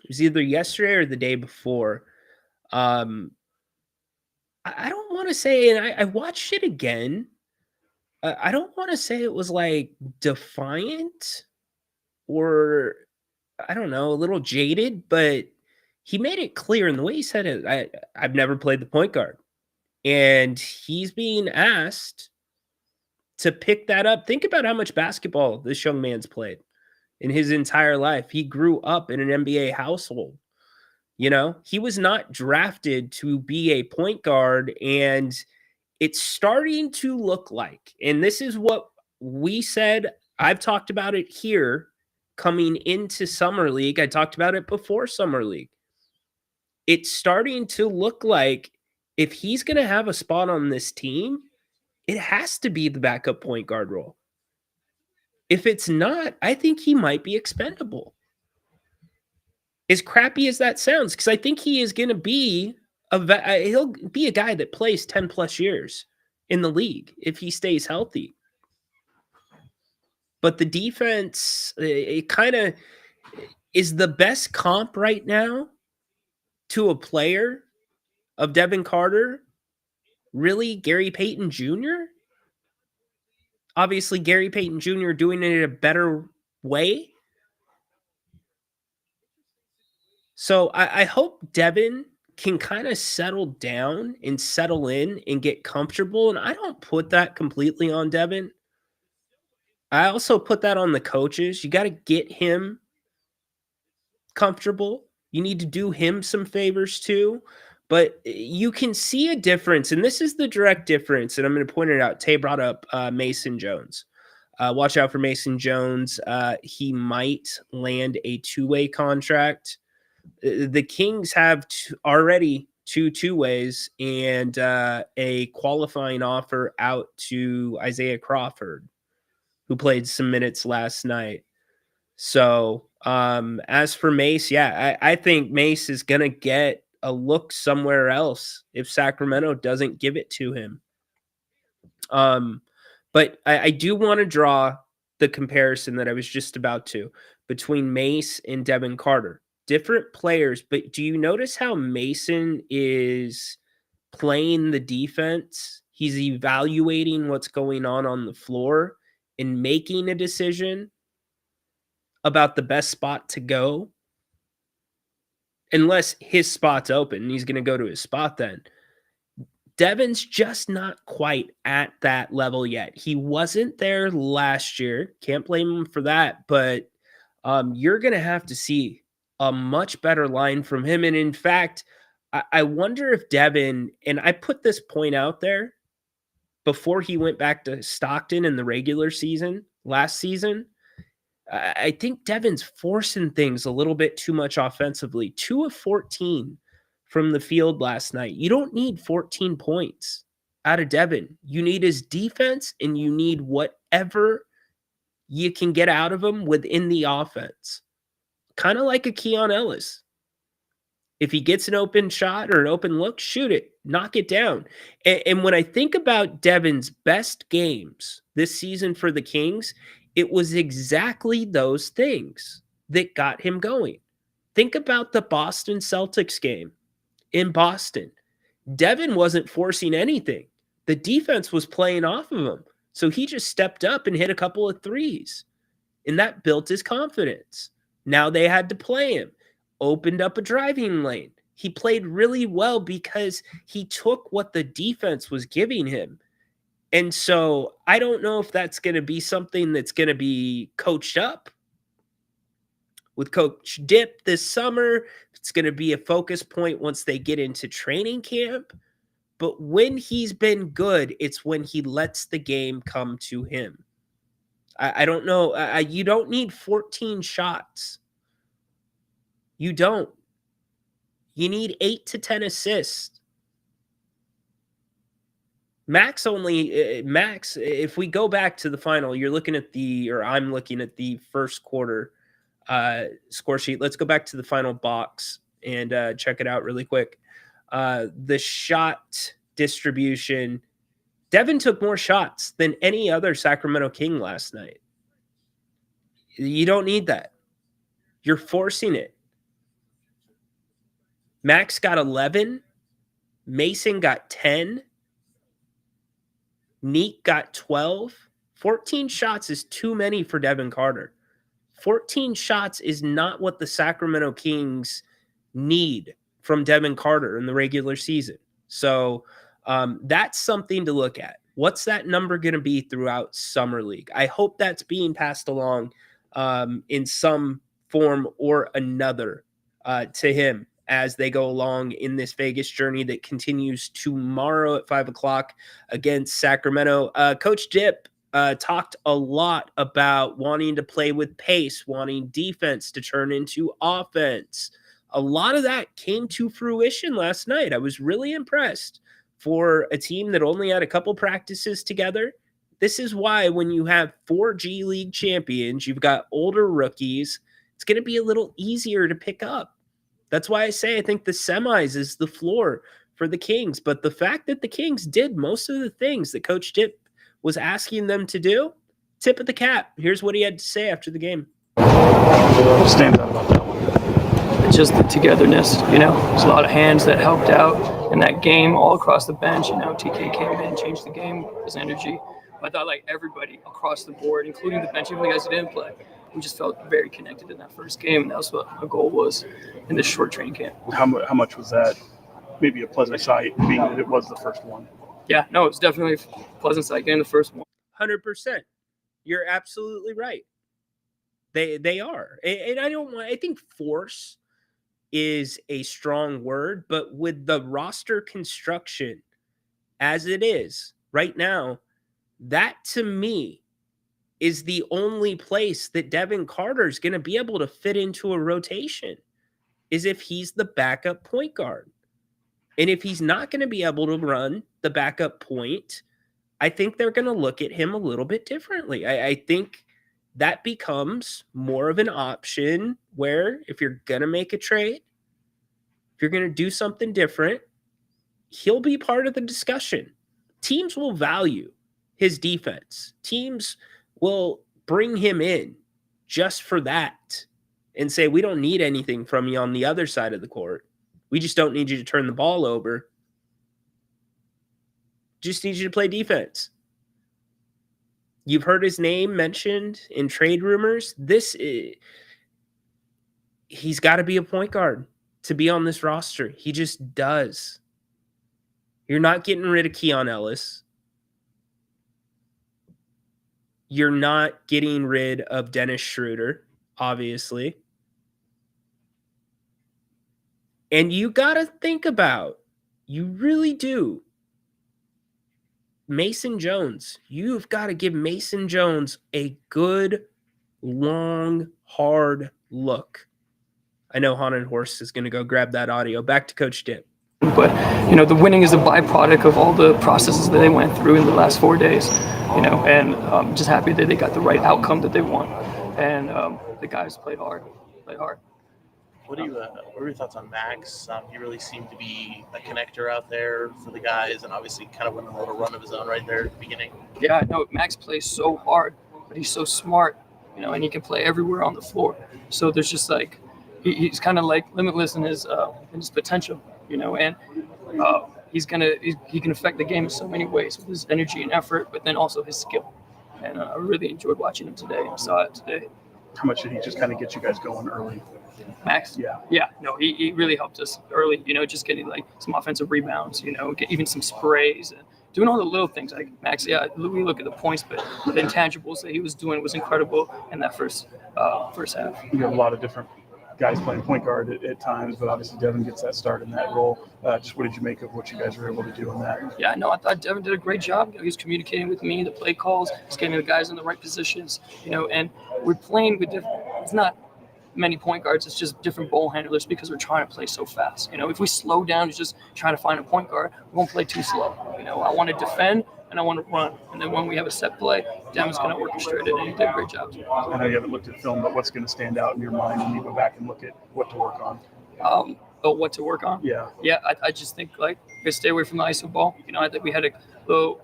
[SPEAKER 3] it was either yesterday or the day before. I don't want to say, and I watched it again. I don't want to say it was like defiant or I don't know, a little jaded, but he made it clear in the way he said it. I've never played the point guard, and he's being asked to pick that up. Think about how much basketball this young man's played in his entire life. He grew up in an NBA household. He was not drafted to be a point guard, and it's starting to look like, and this is what we said, I've talked about it here coming into Summer League. I talked about it before Summer League. It's starting to look like if he's going to have a spot on this team, it has to be the backup point guard role. If it's not, I think he might be expendable. As crappy as that sounds, because I think he is going to be he'll be a guy that plays 10 plus years in the league if he stays healthy. But the defense, it kind of is the best comp right now to a player of Devin Carter. Really, Gary Payton Jr.? Obviously, Gary Payton Jr. doing it in a better way. So I hope Devin can kind of settle down and settle in and get comfortable. And I don't put that completely on Devin. I also put that on the coaches. You got to get him comfortable. You need to do him some favors too. But you can see a difference, and this is the direct difference, and I'm going to point it out. Tay brought up Mason Jones. Watch out for Mason Jones. He might land a two-way contract. The Kings have already two two-ways and a qualifying offer out to Isaiah Crawford, who played some minutes last night. So as for Mase, I think Mase is going to get a look somewhere else if Sacramento doesn't give it to him. But I do want to draw the comparison that I was just about to between Mase and Devin Carter. Different players, but do you notice how Mason is playing the defense? He's evaluating what's going on the floor and making a decision about the best spot to go. Unless his spot's open, he's going to go to his spot then. Devin's just not quite at that level yet. He wasn't there last year. Can't blame him for that, but you're going to have to see a much better line from him. And in fact, I wonder if Devin, and I put this point out there before he went back to Stockton in the regular season, last season, I think Devin's forcing things a little bit too much offensively. 2 of 14 from the field last night. You don't need 14 points out of Devin. You need his defense, and you need whatever you can get out of him within the offense. Kind of like a Keon Ellis. If he gets an open shot or an open look, shoot it, knock it down. And when I think about Devin's best games this season for the Kings, it was exactly those things that got him going. Think about the Boston Celtics game in Boston. Devin wasn't forcing anything. The defense was playing off of him. So he just stepped up and hit a couple of threes. And that built his confidence. Now they had to play him. Opened up a driving lane. He played really well because he took what the defense was giving him. And so I don't know if that's going to be something that's going to be coached up with Coach Dip this summer. It's going to be a focus point once they get into training camp. But when he's been good, it's when he lets the game come to him. I don't know. You don't need 14 shots. You don't. You need 8 to 10 assists. Max, if we go back to the final, I'm looking at the first quarter score sheet. Let's go back to the final box and check it out really quick. The shot distribution, Devin took more shots than any other Sacramento King last night. You don't need that. You're forcing it. Max got 11. Mason got 10. Nique got 12. 14 shots is too many for Devin Carter. 14 shots is not what the Sacramento Kings need from Devin Carter in the regular season. So that's something to look at. What's that number going to be throughout Summer League? I hope that's being passed along in some form or another to him as they go along in this Vegas journey that continues tomorrow at 5 o'clock against Sacramento. Coach Dip talked a lot about wanting to play with pace, wanting defense to turn into offense. A lot of that came to fruition last night. I was really impressed for a team that only had a couple practices together. This is why when you have 4 G League champions, you've got older rookies, it's going to be a little easier to pick up. That's why I say I think the semis is the floor for the Kings. But the fact that the Kings did most of the things that Coach Dip was asking them to do, tip of the cap. Here's what he had to say after the game.
[SPEAKER 11] What stands out about that one?
[SPEAKER 14] It's just the togetherness, There's a lot of hands that helped out in that game all across the bench. TK came in, changed the game, his energy. I thought everybody across the board, including the bench, even the guys who didn't play, we just felt very connected in that first game, and that was what our goal was in this short training camp.
[SPEAKER 11] How much was that maybe a pleasant sight, being that it was the first one?
[SPEAKER 14] Yeah, no, it's definitely a pleasant sight getting the first one.
[SPEAKER 3] 100%. You're absolutely right. They are. And I think force is a strong word, but with the roster construction as it is right now, that to me is the only place that Devin Carter is going to be able to fit into a rotation, is if he's the backup point guard. And if he's not going to be able to run the backup point, I think they're going to look at him a little bit differently. I think that becomes more of an option where if you're going to make a trade, if you're going to do something different, he'll be part of the discussion. Teams will value his defense. Teams will bring him in just for that and say, we don't need anything from you on the other side of the court. We just don't need you to turn the ball over. Just need you to play defense. You've heard his name mentioned in trade rumors. He's got to be a point guard to be on this roster. He just does. You're not getting rid of Keon Ellis. You're not getting rid of Dennis Schroeder, obviously. And you got to think about, you really do, Mason Jones. You've got to give Mason Jones a good, long, hard look. I know Haunted Horse is going to go grab that audio. Back to Coach Dip.
[SPEAKER 14] But, the winning is a byproduct of all the processes that they went through in the last 4 days, and I'm just happy that they got the right outcome that they want. And the guys played hard.
[SPEAKER 13] What are your thoughts on Max? He really seemed to be a connector out there for the guys, and obviously kind of went on a little run of his own right there at the beginning.
[SPEAKER 14] Yeah, no, Max plays so hard, but he's so smart, and he can play everywhere on the floor. So there's just he's kind of like limitless in his potential, and he can affect the game in so many ways with his energy and effort, but then also his skill. And I really enjoyed watching him today. I saw it today.
[SPEAKER 11] How much did he just kind of get you guys going early?
[SPEAKER 14] Max? Yeah. No, he really helped us early, just getting like some offensive rebounds, get even some sprays and doing all the little things. Like Max, we look at the points, but the intangibles that he was doing was incredible in that first half.
[SPEAKER 11] You have a lot of different guys playing point guard at times, but obviously Devin gets that start in that role. Just what did you make of what you guys were able to do in that?
[SPEAKER 14] Yeah, no, I thought Devin did a great job. He was communicating with me, the play calls, he's getting the guys in the right positions, and we're playing with different. It's not many point guards, it's just different ball handlers because we're trying to play so fast. If we slow down, it's just trying to find a point guard, we won't play too slow. I want to defend and I want to run. And then when we have a set play, Devin's going to orchestrate it, and he did a great job too.
[SPEAKER 11] I know you haven't looked at film, but what's going to stand out in your mind when you go back and look at what to work on?
[SPEAKER 14] What to work on?
[SPEAKER 11] Yeah.
[SPEAKER 14] Yeah, I just think stay away from the ISO ball. I think we had a little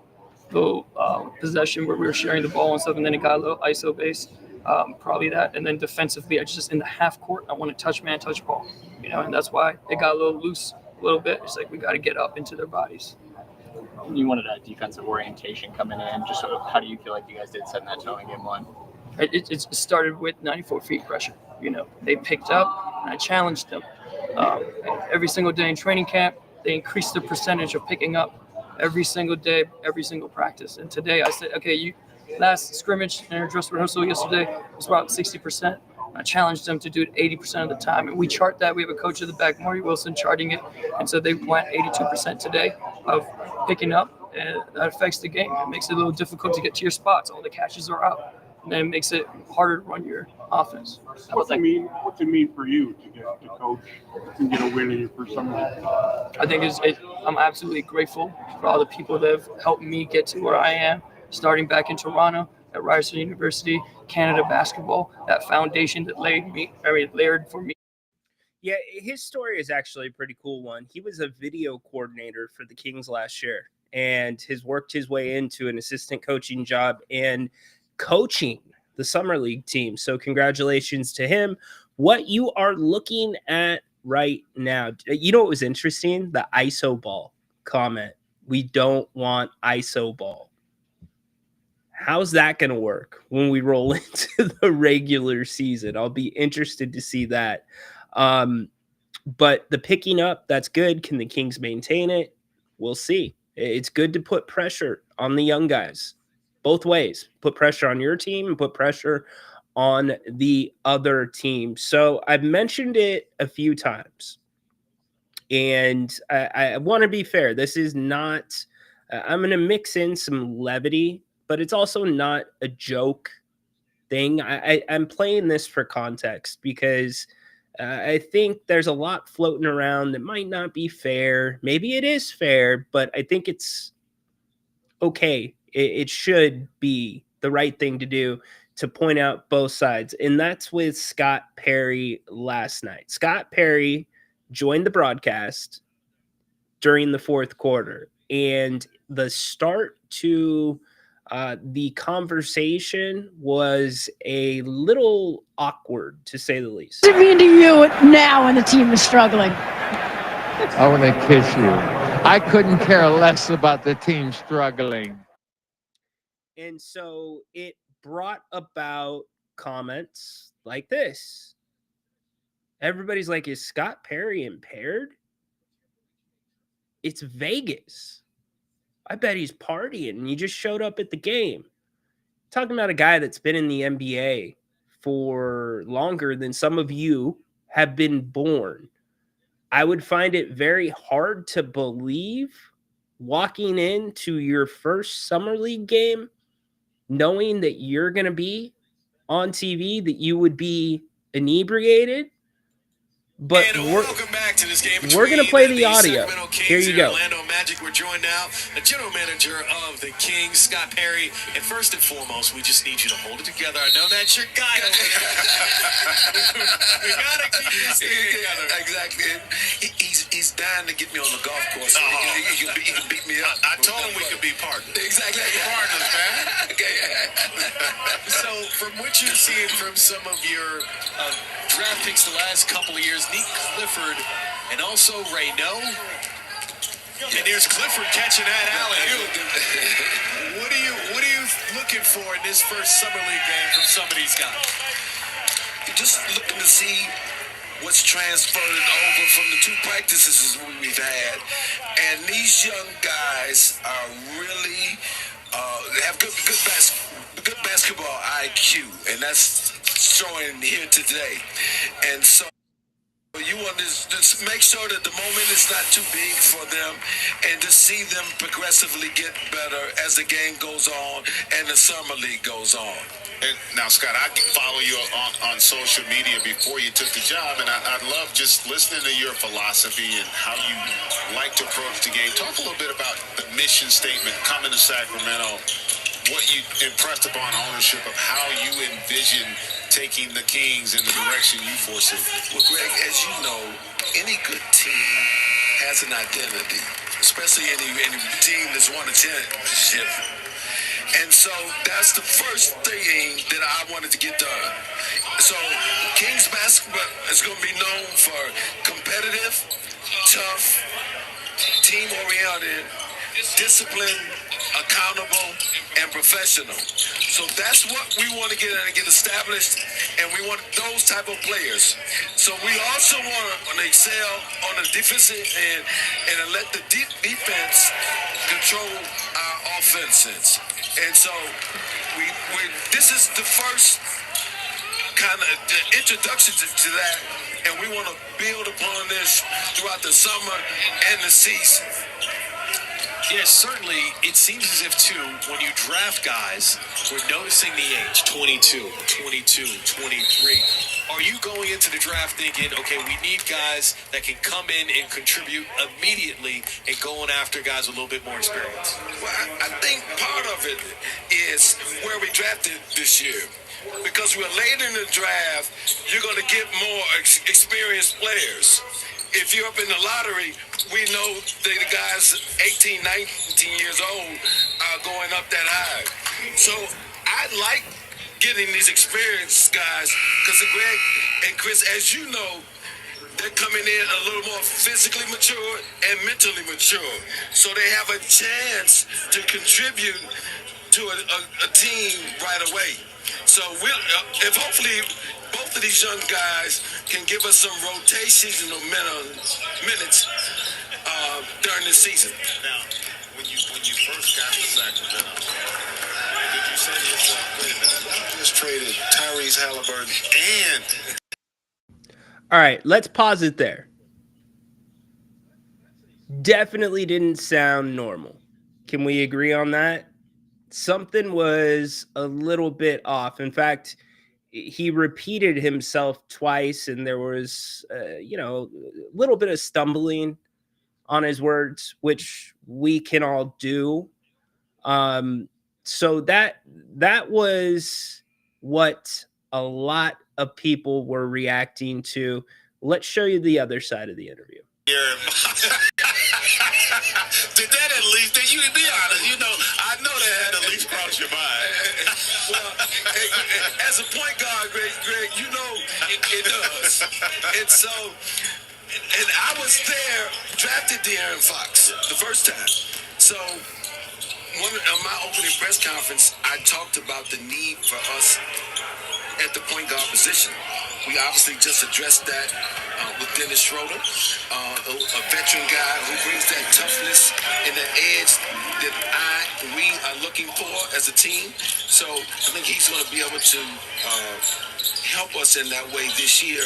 [SPEAKER 14] possession where we were sharing the ball and stuff, and then it got a little ISO based. Probably that, and then defensively, I just in the half court, I want to touch ball, and that's why it got a little loose, a little bit. It's like we got to get up into their bodies.
[SPEAKER 15] You wanted a defensive orientation coming in. Just sort of, how do you feel like you guys did setting that tone in game one?
[SPEAKER 14] It started with 94 feet pressure. They picked up, and I challenged them. Every single day in training camp, they increased the percentage of picking up every single day, every single practice. And today, I said, okay, last scrimmage and our dress rehearsal yesterday was about 60%. I challenged them to do it 80% of the time. And we chart that. We have a coach at the back, Marty Wilson, charting it. And so they went 82% today of picking up. And that affects the game. It makes it a little difficult to get to your spots. All the catches are out. And then it makes it harder to run your offense.
[SPEAKER 16] What's it mean for you to coach and get a win in your first summer league?
[SPEAKER 14] I think I'm absolutely grateful for all the people that have helped me get to where I am, starting back in Toronto at Ryerson University, Canada basketball, that foundation that layered for me.
[SPEAKER 3] Yeah, his story is actually a pretty cool one. He was a video coordinator for the Kings last year and has worked his way into an assistant coaching job and coaching the summer league team. So congratulations to him. What you are looking at right now, what was interesting? The ISO ball comment. We don't want ISO ball. How's that going to work when we roll into the regular season? I'll be interested to see that. But the picking up, that's good. Can the Kings maintain it? We'll see. It's good to put pressure on the young guys both ways. Put pressure on your team and put pressure on the other team. So I've mentioned it a few times, and I want to be fair. This is not, I'm going to mix in some levity, but it's also not a joke thing. I'm playing this for context because I think there's a lot floating around that might not be fair. Maybe it is fair, but I think it's okay. It should be the right thing to do to point out both sides. And that's with Scott Perry last night. Scott Perry joined the broadcast during the fourth quarter, and the start to the conversation was a little awkward, to say the least.
[SPEAKER 8] What does it mean to you now when the team is struggling?
[SPEAKER 9] I want to kiss you. I couldn't care less about the team struggling.
[SPEAKER 3] And so it brought about comments like this. Everybody's like, is Scott Perry impaired? It's Vegas. I bet he's partying and he just showed up at the game. Talking about a guy that's been in the NBA for longer than some of you have been born. I would find it very hard to believe walking into your first summer league game knowing that you're going to be on TV, that you would be inebriated. But
[SPEAKER 1] welcome back to this game.
[SPEAKER 3] We're going to play the audio. Here you go.
[SPEAKER 1] Orlando Magic. We're joined now, the general manager of the Kings, Scott Perry. And first and foremost, we just need you to hold it together. I know that's your guy over there. We got to keep this thing together.
[SPEAKER 17] Exactly. He's dying to get me on the golf course. He can beat me up.
[SPEAKER 1] I told him we could be partners.
[SPEAKER 17] Exactly.
[SPEAKER 1] Partners, man.
[SPEAKER 17] Okay.
[SPEAKER 1] So, from what you're seeing from some of your draft picks the last couple of years, Nique, Clifford, and also Rayno. And there's Clifford catching that alley-oop. What are you looking for in this first summer league game from some of these guys?
[SPEAKER 17] You're just looking to see what's transferred over from the 2 practices we've had, and these young guys are really have good basketball IQ, and that's showing here today. And so you want to just make sure that the moment is not too big for them, and to see them progressively get better as the game goes on and the summer league goes on.
[SPEAKER 18] And now, Scott, I follow you on social media before you took the job, and I love just listening to your philosophy and how you like to approach the game. Talk a little bit about the mission statement coming to Sacramento, what you impressed upon ownership of how you envision taking the Kings in the direction you foresee.
[SPEAKER 17] Well, Greg, as you know, any good team has an identity, especially any team that's won a championship. And so that's the first thing that I wanted to get done. So Kings basketball is going to be known for competitive, tough, team-oriented, disciplined, accountable, and professional. So that's what we want to get established, and we want those type of players. So we also want to excel on the defensive end and let the defense control our offenses. And so this is the first kind of the introduction to that, and we want to build upon this throughout the summer and the season.
[SPEAKER 1] Yes, certainly. It seems as if, too, when you draft guys, we're noticing the age, 22, 22, 23. Are you going into the draft thinking, okay, we need guys that can come in and contribute immediately and going after guys with a little bit more experience?
[SPEAKER 17] Well, I think part of it is where we drafted this year. Because we're late in the draft, you're going to get more experienced players. If you're up in the lottery, we know that the guys 18, 19 years old are going up that high. So I like getting these experienced guys because Greg and Chris, as you know, they're coming in a little more physically mature and mentally mature. So they have a chance to contribute to a team right away. So if hopefully both of these young guys can give us some rotational minutes during the season.
[SPEAKER 18] Now, when you first got to Sacramento, did you say to yourself, wait a minute, I just traded Tyrese Halliburton and...
[SPEAKER 3] All right, let's pause it there. Definitely didn't sound normal. Can we agree on that? Something was a little bit off. In fact, he repeated himself twice, and there was, a little bit of stumbling on his words, which we can all do. So that was what a lot of people were reacting to. Let's show you the other side of the interview.
[SPEAKER 18] Did that at least, you to be honest, I know that had at least crossed your mind.
[SPEAKER 17] Well, as a point guard, Greg, it does. And so, and I was there, drafted De'Aaron Fox the first time. So, on my opening press conference, I talked about the need for us at the point guard position. We obviously just addressed that with Dennis Schroeder, a veteran guy who brings that toughness and that edge that we are looking for as a team. So I think he's going to be able to help us in that way this year.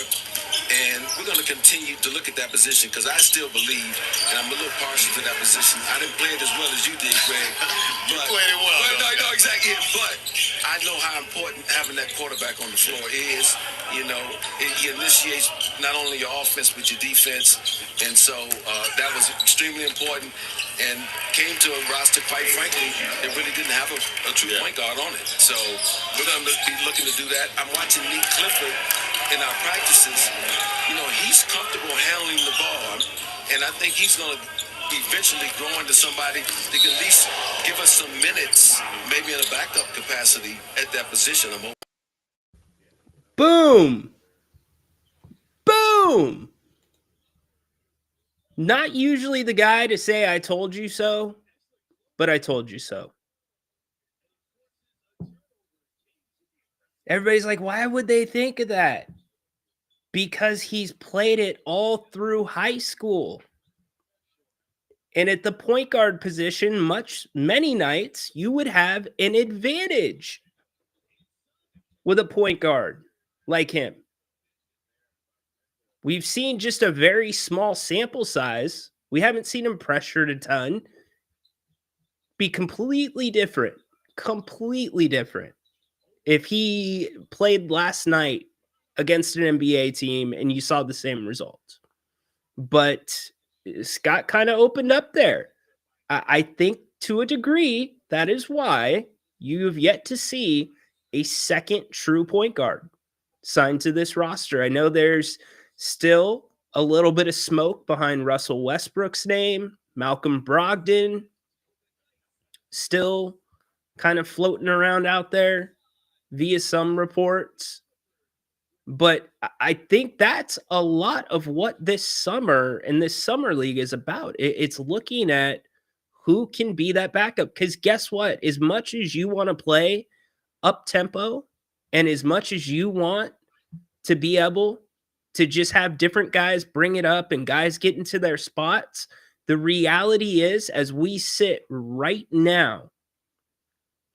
[SPEAKER 17] And we're going to continue to look at that position because I still believe, and I'm a little partial to that position. I didn't play it as well as you did, Greg.
[SPEAKER 18] You played it well.
[SPEAKER 17] No, exactly. But I know how important having that quarterback on the floor is. You know, it initiates not only your offense but your defense. And so that was extremely important and came to a roster, quite frankly, that really didn't have a true point guard on it. So we're going to be looking to do that. I'm watching Nique Clifford in our practices. You know, he's comfortable handling the ball, and I think he's going to eventually grow into somebody that can at least give us some minutes, maybe in a backup capacity at that position.
[SPEAKER 3] Boom! Boom! Not usually the guy to say, I told you so, but I told you so. Everybody's like, why would they think of that? Because he's played it all through high school. And at the point guard position, many nights, you would have an advantage with a point guard like him. We've seen just a very small sample size. We haven't seen him pressured a ton. Be completely different. Completely different. If he played last night against an NBA team and you saw the same result. But Scott kind of opened up there. I think to a degree, that is why you have yet to see a second true point guard signed to this roster. I know there's still a little bit of smoke behind Russell Westbrook's name. Malcolm Brogdon still kind of floating around out there via some reports. But I think that's a lot of what this summer and this summer league is about. It's looking at who can be that backup. Because guess what? As much as you want to play up tempo and as much as you want to be able to just have different guys bring it up and guys get into their spots, the reality is, as we sit right now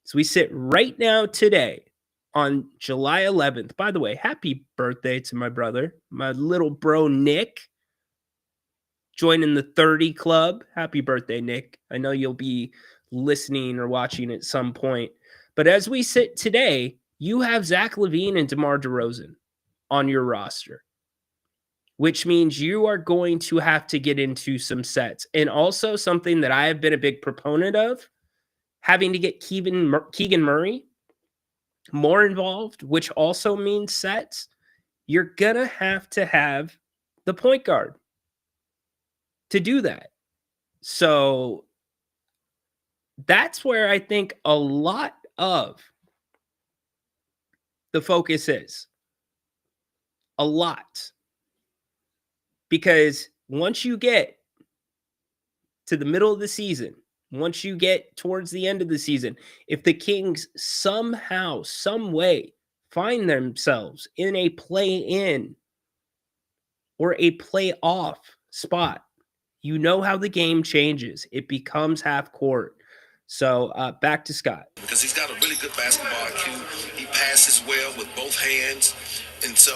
[SPEAKER 3] today, on July 11th. By the way, happy birthday to my brother, my little bro, Nick, joining the 30 club. Happy birthday, Nick. I know you'll be listening or watching at some point. But as we sit today, you have Zach LaVine and DeMar DeRozan on your roster, which means you are going to have to get into some sets. And also something that I have been a big proponent of, having to get Keegan Murray more involved, which also means sets. You're going to have the point guard to do that. So that's where I think a lot of the focus is. A lot. Because once you get to the middle of the season, once you get towards the end of the season, if the Kings somehow, some way find themselves in a play-in or a play-off spot, you know how the game changes. It becomes half court. So back to Scott.
[SPEAKER 17] Because he's got a really good basketball IQ. He passes well with both hands. And so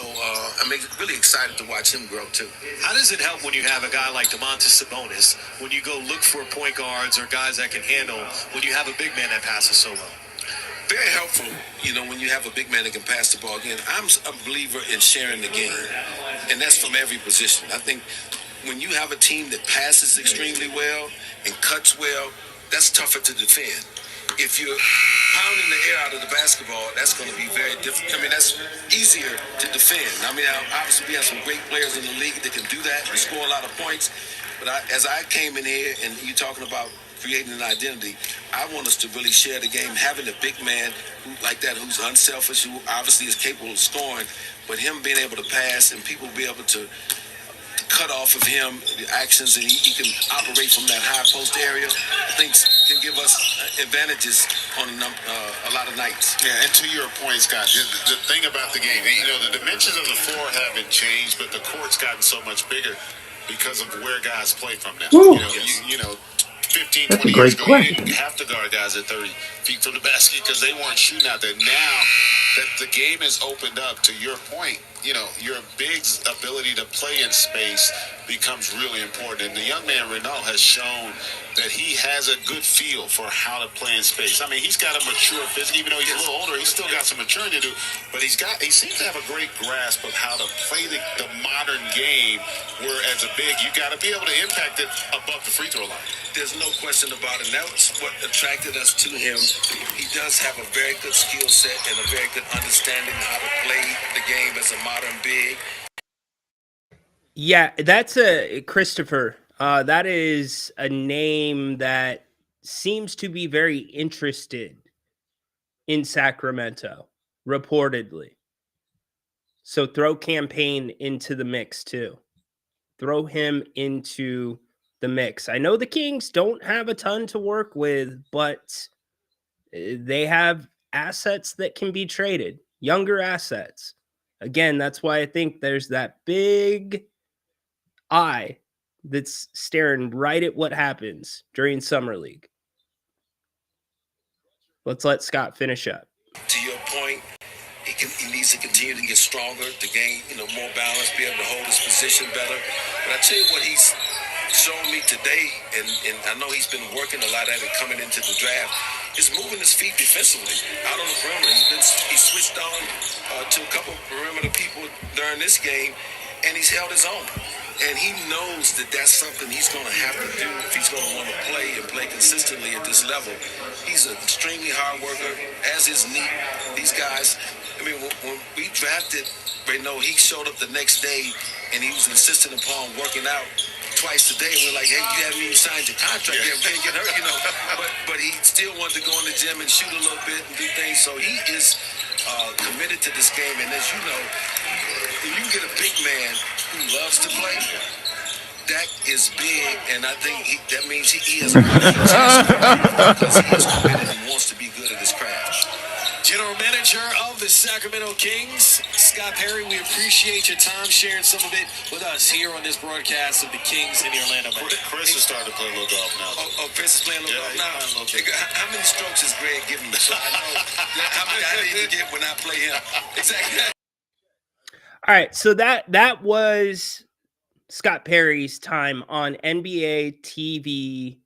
[SPEAKER 17] I'm really excited to watch him grow, too.
[SPEAKER 19] How does it help when you have a guy like Domantas Sabonis, when you go look for point guards or guys that can handle, when you have a big man that passes so well?
[SPEAKER 17] Very helpful, when you have a big man that can pass the ball. Again, I'm a believer in sharing the game, and that's from every position. I think when you have a team that passes extremely well and cuts well, that's tougher to defend. If you're pounding the air out of the basketball, that's going to be very different. I mean, that's easier to defend. I mean, obviously we have some great players in the league that can do that. We score a lot of points. But as I came in here and you're talking about creating an identity, I want us to really share the game, having a big man like that who's unselfish, who obviously is capable of scoring, but him being able to pass and people be able to cut off of him the actions, and he can operate from that high post area. I think can give us advantages on a lot of nights.
[SPEAKER 18] Yeah, and to your point, Scott, the thing about the game, the dimensions of the floor haven't changed, but the court's gotten so much bigger because of where guys play from now. 15,
[SPEAKER 2] That's a
[SPEAKER 18] 20 years
[SPEAKER 2] great
[SPEAKER 18] ago, you
[SPEAKER 2] question.
[SPEAKER 18] didn't have to guard guys at 30 feet from the basket because they weren't shooting out there. Now that the game has opened up, to your point, your big's ability to play in space becomes really important. And the young man, Renault, has shown that he has a good feel for how to play in space. I mean, he's got a mature physique. Even though he's a little older, he's still got some maturing to do. But he seems to have a great grasp of how to play the modern game, where as a big, you got to be able to impact it above the free throw line.
[SPEAKER 17] There's no question about it. And that's what attracted us to him. He does have a very good skill set and a very good understanding how to play the game as a modern big.
[SPEAKER 3] Yeah, that's a Christopher. That is a name that seems to be very interested in Sacramento, reportedly. So throw campaign into the mix too. Throw him into the mix. I know the Kings don't have a ton to work with, but they have assets that can be traded, younger assets. Again, that's why I think there's that big eye that's staring right at what happens during Summer League. Let's let Scott finish up.
[SPEAKER 17] To your point, he needs to continue to get stronger, to gain more balance, be able to hold his position better. But I tell you what he's shown me today, and I know he's been working a lot at it coming into the draft, is moving his feet defensively out on the perimeter. He switched on to a couple of perimeter people during this game, and he's held his own. And he knows that that's something he's going to have to do if he's going to want to play and play consistently at this level. He's an extremely hard worker, as is Nique. These guys, I mean, when we drafted Renault, he showed up the next day and he was insistent upon working out twice a day. We're like, hey, you haven't even signed your contract yet. We can't get hurt, But he still wanted to go in the gym and shoot a little bit and do things. So he is committed to this game. And as you know, when you get a big man who loves to play, that is big, and I think that means he has a because he is committed and wants to be good at his craft.
[SPEAKER 19] General Manager of the Sacramento Kings, Scott Perry, we appreciate your time sharing some of it with us here on this broadcast of the Kings in the Orlando Magic.
[SPEAKER 18] Chris is starting to play a little golf now.
[SPEAKER 17] Oh, Chris is playing a little golf now? How many strokes is Greg giving me? So I know how many I need to get when I play him. Exactly.
[SPEAKER 3] All right, so that was Scott Perry's time on NBA TV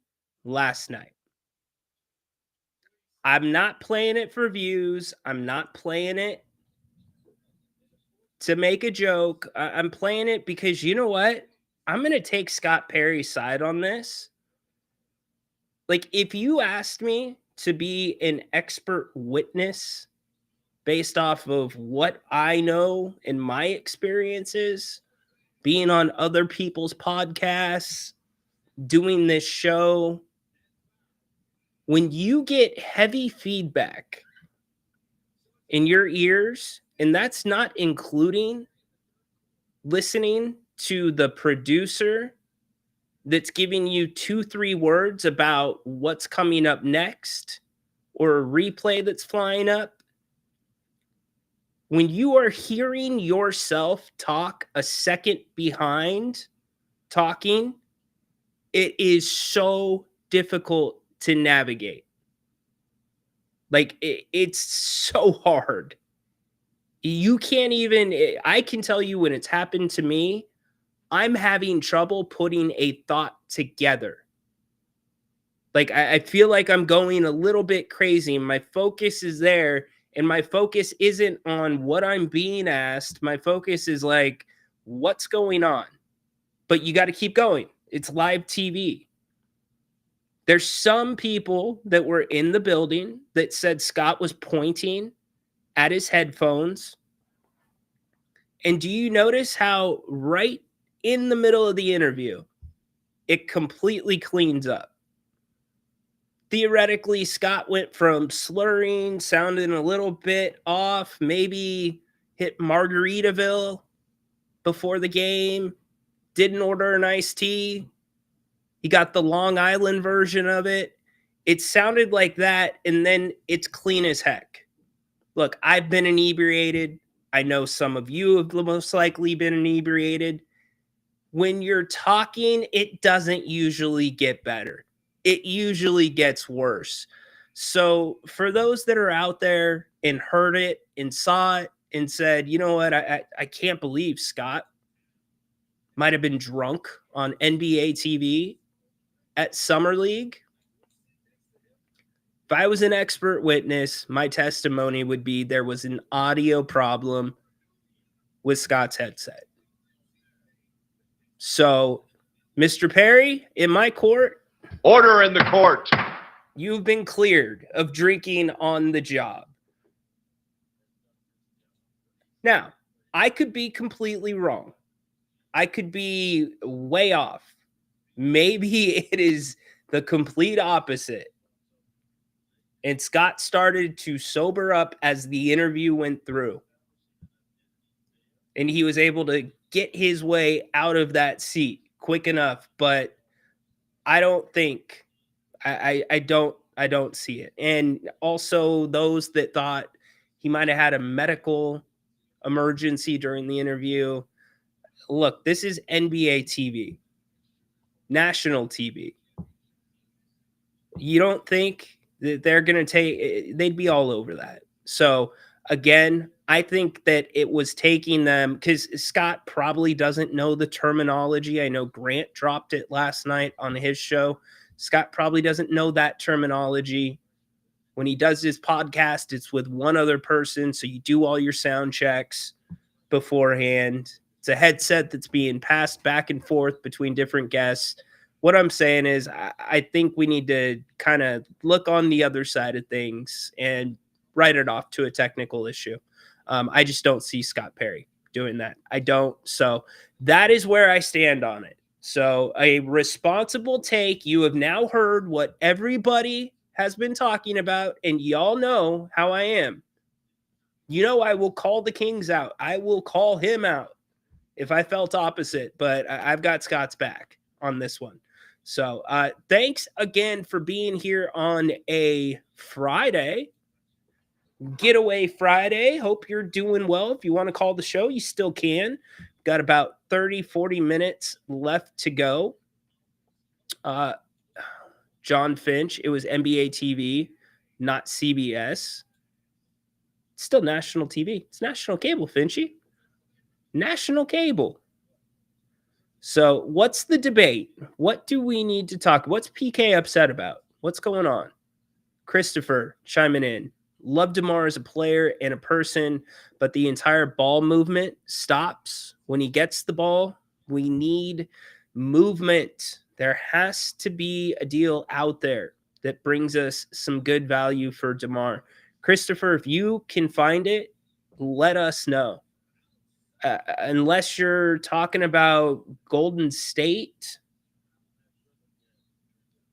[SPEAKER 3] last night. I'm not playing it for views. I'm not playing it to make a joke. I'm playing it because you know what? I'm going to take Scott Perry's side on this. Like, if you asked me to be an expert witness based off of what I know and my experiences, being on other people's podcasts, doing this show, when you get heavy feedback in your ears, and that's not including listening to the producer that's giving you 2-3 words about what's coming up next or a replay that's flying up, when you are hearing yourself talk a second behind talking, it is so difficult to navigate. Like, it's so hard. You can't even, I can tell you when it's happened to me, I'm having trouble putting a thought together. Like, I feel like I'm going a little bit crazy and my focus is there, and my focus isn't on what I'm being asked. My focus is like, what's going on? But you got to keep going. It's live TV. There's some people that were in the building that said Scott was pointing at his headphones. And do you notice how right in the middle of the interview, it completely cleans up? Theoretically, Scott went from slurring, sounding a little bit off, maybe hit Margaritaville before the game, didn't order an iced tea. He got the Long Island version of it. It sounded like that, and then it's clean as heck. Look, I've been inebriated. I know some of you have most likely been inebriated. When you're talking, it doesn't usually get better. it usually gets worse. So for those that are out there and heard it and saw it and said, you know what, I can't believe Scott might have been drunk on NBA TV at Summer League. If I was an expert witness, my testimony would be there was an audio problem with Scott's headset. So, Mr. Perry, in my court,
[SPEAKER 6] Order in the court.
[SPEAKER 3] you've been cleared of drinking on the job. Now, I could be completely wrong. I could be way off. Maybe it is the complete opposite. And Scott started to sober up as the interview went through. And he was able to get his way out of that seat quick enough. But I don't think, I don't see it. And also those that thought he might have had a medical emergency during the interview. Look, this is NBA TV, national TV. You don't think that they're going to they'd be all over that. So again, I think that it was taking them, because Scott probably doesn't know the terminology. I know Grant dropped it last night on his show. Scott probably doesn't know that terminology. When he does his podcast, it's with one other person. So you do all your sound checks beforehand. It's a headset that's being passed back and forth between different guests. What I'm saying is I think we need to kind of look on the other side of things and write it off to a technical issue. I just don't see Scott Perry doing that. I don't. So that is where I stand on it. So a responsible take. You have now heard what everybody has been talking about, and y'all know how I am. You know, I will call the Kings out. I will call him out if I felt opposite, but I've got Scott's back on this one. So thanks again for being here on a Friday. Getaway Friday. Hope you're doing well. If you want to call the show, you still can. Got about 30, 40 minutes left to go. John Finch, it was NBA TV, not CBS. It's still national TV. It's national cable, Finchy. National cable. So what's the debate? What do we need to talk? What's PK upset about? What's going on? Christopher chiming in. Love DeMar as a player and a person, but the entire ball movement stops when he gets the ball. We need movement. There has to be a deal out there that brings us some good value for DeMar. Christopher, if you can find it, let us know. Unless you're talking about Golden State,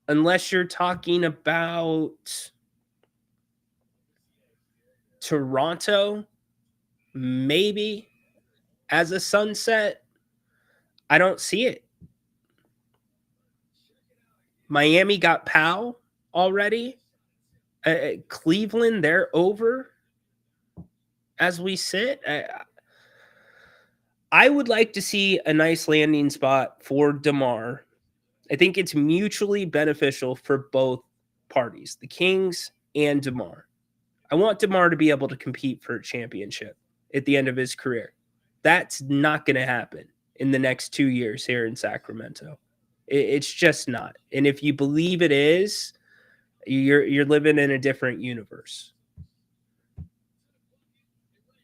[SPEAKER 3] unless you're talking about Toronto, maybe as a sunset, I don't see it. Miami got Powell already. Cleveland, they're over as we sit. I would like to see a nice landing spot for DeMar. I think it's mutually beneficial for both parties, the Kings and DeMar. I want DeMar to be able to compete for a championship at the end of his career. That's not going to happen in the next 2 years here in Sacramento. It's just not. And if you believe it is, you're living in a different universe.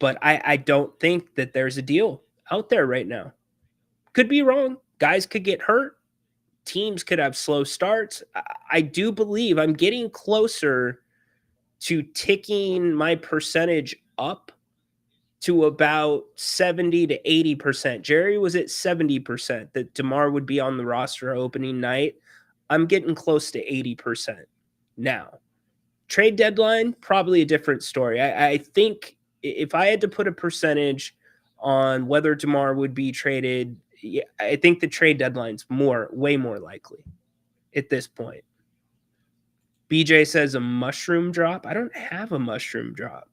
[SPEAKER 3] But I don't think that there's a deal out there right now. Could be wrong. Guys could get hurt. Teams could have slow starts. I do believe I'm getting closer to ticking my percentage up to about 70 to 80%. Jerry was at 70% that DeMar would be on the roster opening night. I'm getting close to 80% now. Trade deadline, probably a different story. I think if I had to put a percentage on whether DeMar would be traded, I think the trade deadline's way more likely at this point. BJ says a mushroom drop. I don't have a mushroom drop.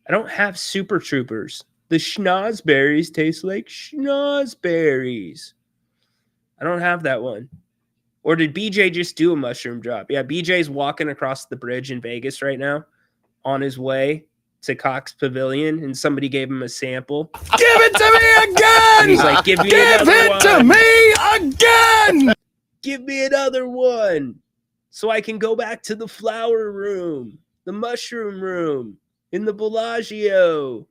[SPEAKER 3] I don't have Super Troopers. The schnozberries taste like schnozberries. I don't have that one. Or did BJ just do a mushroom drop? Yeah, BJ's walking across the bridge in Vegas right now on his way to Cox Pavilion, and somebody gave him a sample.
[SPEAKER 1] Give it to me again!
[SPEAKER 3] And he's like, give me another one.
[SPEAKER 1] to me again!
[SPEAKER 3] Give me another one so I can go back to the flower room, the mushroom room in the Bellagio.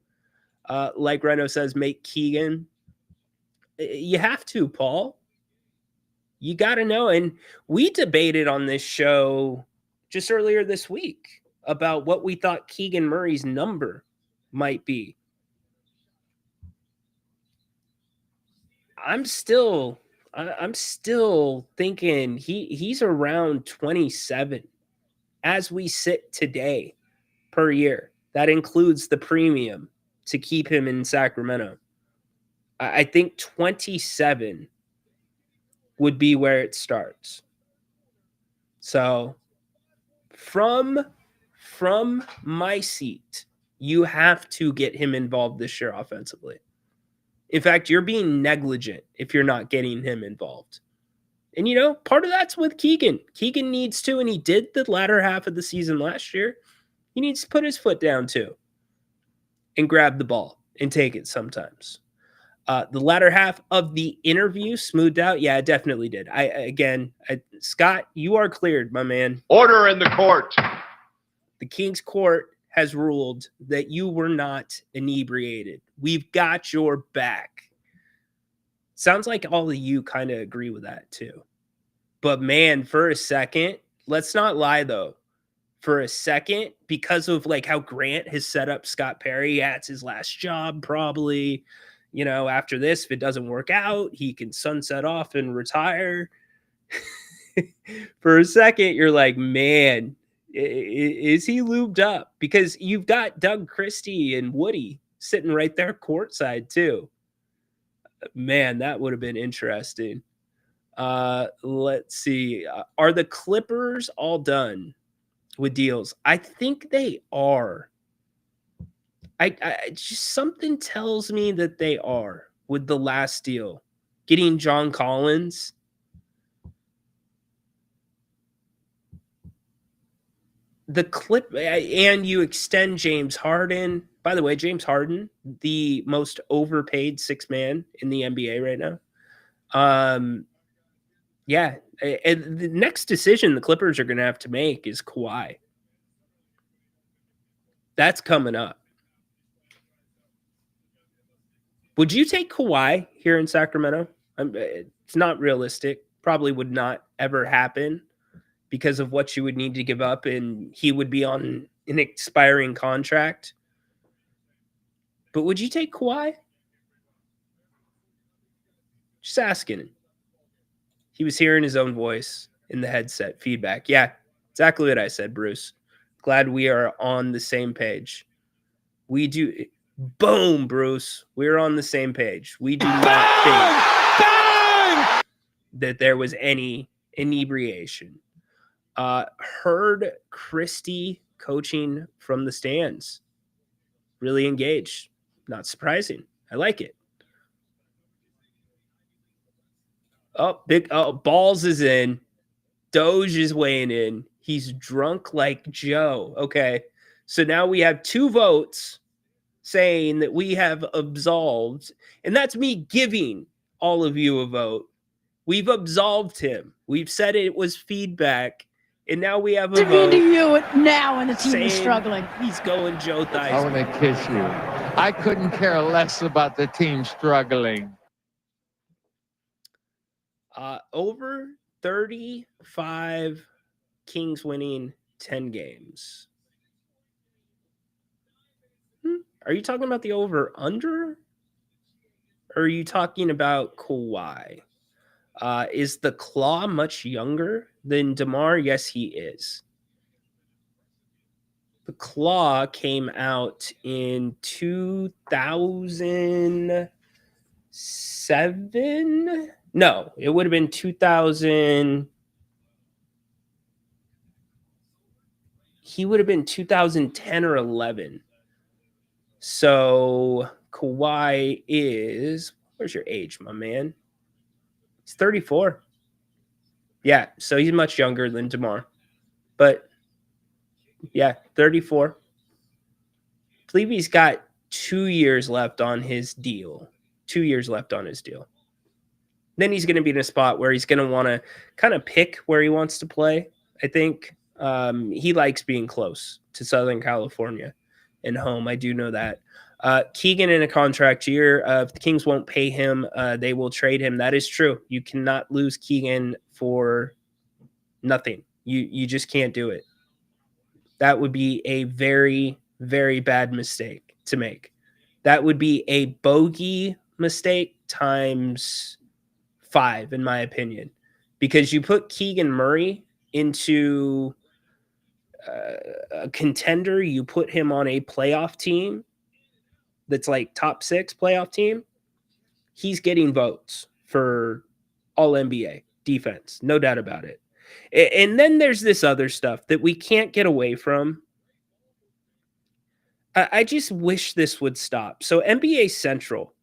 [SPEAKER 3] Like Reno says, make Keegan. You have to, Paul. You got to know. And we debated on this show just earlier this week about what we thought Keegan Murray's number might be. I'm still thinking he's around 27 as we sit today per year. That includes the premium to keep him in Sacramento. I think 27 would be where it starts. So from my seat, you have to get him involved this year offensively. In fact, you're being negligent if you're not getting him involved. And, part of that's with Keegan. Keegan needs to, and he did the latter half of the season last year. He needs to put his foot down too and grab the ball and take it sometimes. The latter half of the interview smoothed out. Yeah, it definitely did. Scott, you are cleared, my man.
[SPEAKER 6] Order in the court.
[SPEAKER 3] The King's Court has ruled that you were not inebriated. We've got your back. Sounds like all of you kind of agree with that too. But man, for a second, let's not lie though. For a second, because of like how Grant has set up Scott Perry, it's his last job probably. After this, if it doesn't work out, he can sunset off and retire. For a second, you're like, man, is he lubed up? Because you've got Doug Christie and Woody sitting right there courtside too. Man, that would have been interesting. Let's see. Are the Clippers all done with deals? I think they are. I just something tells me that they are with the last deal. Getting John Collins. The clip, and you extend James Harden. By the way, James Harden, the most overpaid sixth man in the NBA right now. Yeah. And the next decision the Clippers are going to have to make is Kawhi. That's coming up. Would you take Kawhi here in Sacramento? It's not realistic. Probably would not ever happen because of what you would need to give up, and he would be on an expiring contract. But would you take Kawhi? Just asking. He was hearing his own voice in the headset feedback. Yeah, exactly what I said, Bruce. Glad we are on the same page. We do. Boom, Bruce. We're on the same page. We do not think that there was any inebriation. Heard Christie coaching from the stands. Really engaged. Not surprising. I like it. Balls is in. Doge is weighing in. He's drunk like Joe. Okay. So now we have 2 votes saying that we have absolved, and that's me giving all of you a vote. We've absolved him. We've said it was feedback, and now we have a vote.
[SPEAKER 8] To you now when the team is struggling.
[SPEAKER 3] He's going Joe Theismann.
[SPEAKER 9] I want to kiss you. I couldn't care less about the team struggling.
[SPEAKER 3] Over 35 Kings winning 10 games. Are you talking about the over-under? Or are you talking about Kawhi? Is the Claw much younger than DeMar? Yes, he is. The Claw came out in 2007? No, it would have been 2000. He would have been 2010 or 11. So Kawhi is, where's your age, my man? He's 34. Yeah, so he's much younger than DeMar. But yeah, 34. I believe he's got 2 years left on his deal. 2 years left on his deal. Then he's going to be in a spot where he's going to want to kind of pick where he wants to play. I think he likes being close to Southern California and home. I do know that. Keegan in a contract year. If the Kings won't pay him, they will trade him. That is true. You cannot lose Keegan for nothing. You just can't do it. That would be a very, very bad mistake to make. That would be a bogey mistake times 5, in my opinion, because you put Keegan Murray into a contender, you put him on a playoff team that's like top 6 playoff team, he's getting votes for all NBA defense, no doubt about it. And then there's this other stuff that we can't get away from. I just wish this would stop. So NBA Central,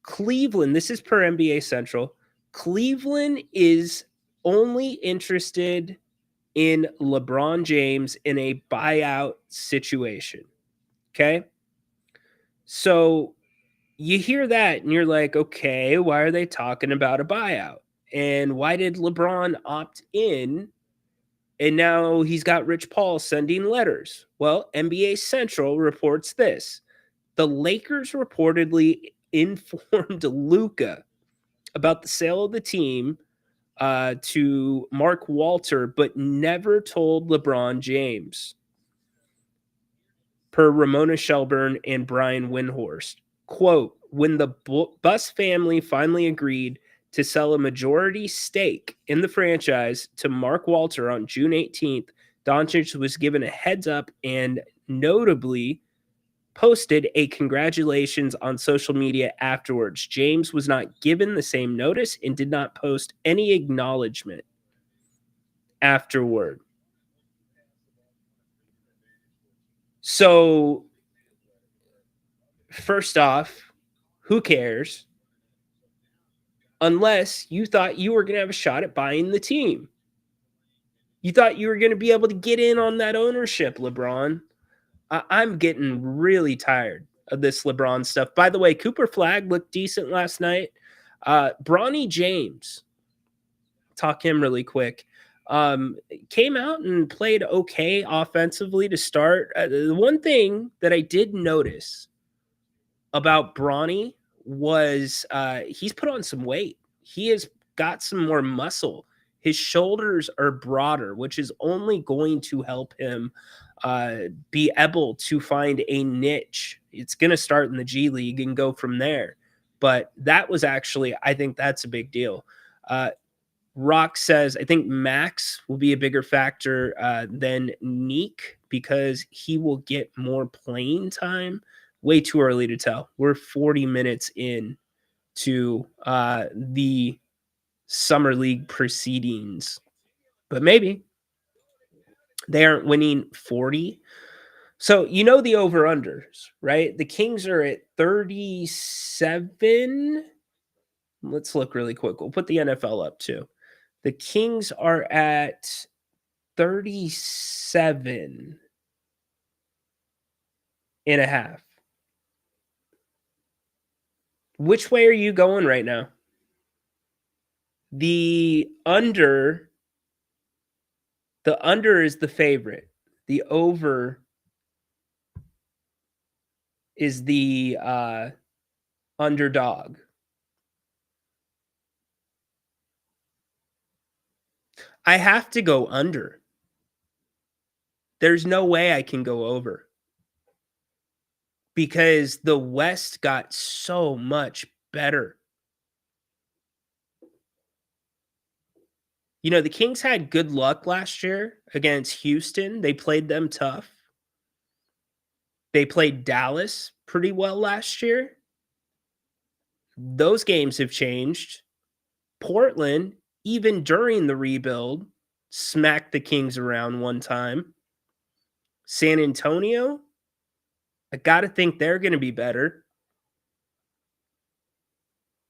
[SPEAKER 3] Cleveland, this is per NBA Central. Cleveland is only interested in LeBron James in a buyout situation. Okay. So you hear that and you're like, okay, why are they talking about a buyout? And why did LeBron opt in? And now he's got Rich Paul sending letters. Well, NBA Central reports this. The Lakers reportedly informed Luka about the sale of the team to Mark Walter, but never told LeBron James, per Ramona Shelburne and Brian Windhorst. Quote, when the Buss family finally agreed to sell a majority stake in the franchise to Mark Walter on June 18th, Doncic was given a heads up and notably posted a congratulations on social media afterwards. James was not given the same notice and did not post any acknowledgement afterward. So, first off, who cares? Unless you thought you were going to have a shot at buying the team. You thought you were going to be able to get in on that ownership, LeBron. I'm getting really tired of this LeBron stuff. By the way, Cooper Flagg looked decent last night. Bronny James, talk him really quick, came out and played okay offensively to start. The one thing that I did notice about Bronny was he's put on some weight. He has got some more muscle. His shoulders are broader, which is only going to help him be able to find a niche. It's going to start in the G League and go from there. But that was actually, I think that's a big deal. Rock says, I think Max will be a bigger factor than Nique because he will get more playing time. Way too early to tell. We're 40 minutes in to the Summer League proceedings. But maybe they aren't winning 40. So you know the over-unders, right? The Kings are at 37. Let's look really quick. We'll put the NFL up too. The Kings are at 37 and a half. Which way are you going right now? The under is the favorite. The over is the underdog. I have to go under. There's no way I can go over. Because the West got so much better. You know, the Kings had good luck last year against Houston. They played them tough. They played Dallas pretty well last year. Those games have changed. Portland, even during the rebuild, smacked the Kings around one time. San Antonio, I got to think they're going to be better.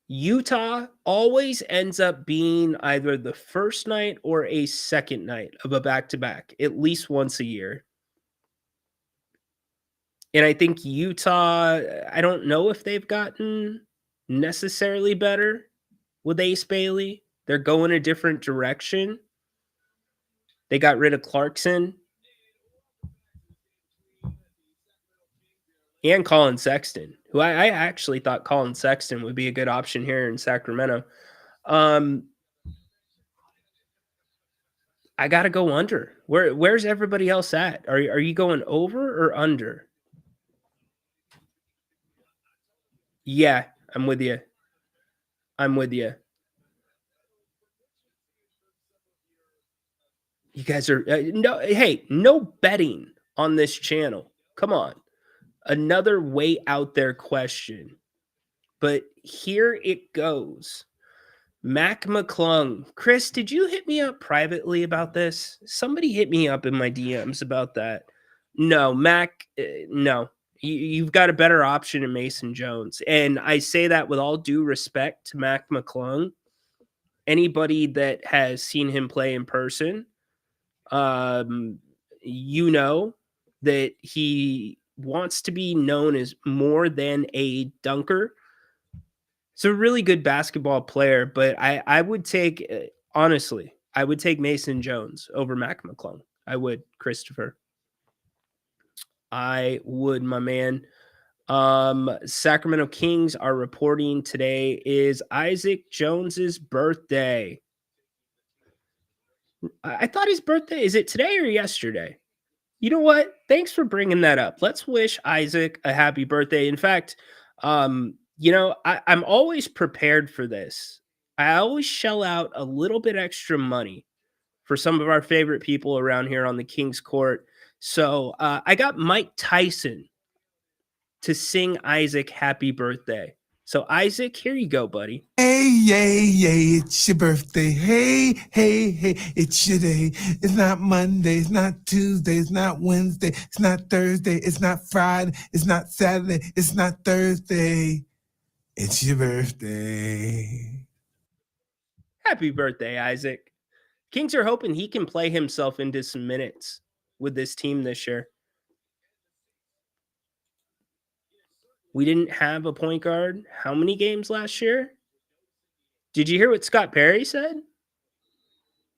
[SPEAKER 3] Utah always ends up being either the first night or a second night of a back-to-back, at least once a year. And I think Utah, I don't know if they've gotten necessarily better with Ace Bailey. They're going a different direction. They got rid of Clarkson and Colin Sexton, who I actually thought Colin Sexton would be a good option here in Sacramento. I got to go under. Where's everybody else at? Are you going over or under? Yeah, I'm with you. I'm with you. You guys are no. Hey, no betting on this channel. Come on, another way out there question, but here it goes. Mac McClung. Chris, did you hit me up privately about this? Somebody hit me up in my DMs about that. No, Mac, no. You've got a better option in Mason Jones. And I say that with all due respect to Mac McClung. Anybody that has seen him play in person, you know that he wants to be known as more than a dunker. He's a really good basketball player, but I would take, honestly, I would take Mason Jones over Mac McClung. I would, Christopher. I would, my man. Sacramento Kings are reporting today is Isaac Jones's birthday. I thought his birthday, is it today or yesterday? You know what? Thanks for bringing that up. Let's wish Isaac a happy birthday. In fact, I'm always prepared for this. I always shell out a little bit extra money for some of our favorite people around here on the King's Court. So I got Mike Tyson to sing Isaac happy birthday. So Isaac, here you go, buddy.
[SPEAKER 20] Hey, yay, yay, it's your birthday. Hey, hey, hey, it's your day. It's not Monday, it's not Tuesday, it's not Wednesday, it's not Thursday, it's not Friday, it's not Saturday, it's not Thursday. It's your birthday.
[SPEAKER 3] Happy birthday, Isaac. Kings are hoping he can play himself into some minutes with this team this year. We didn't have a point guard how many games last year? Did you hear what Scott Perry said?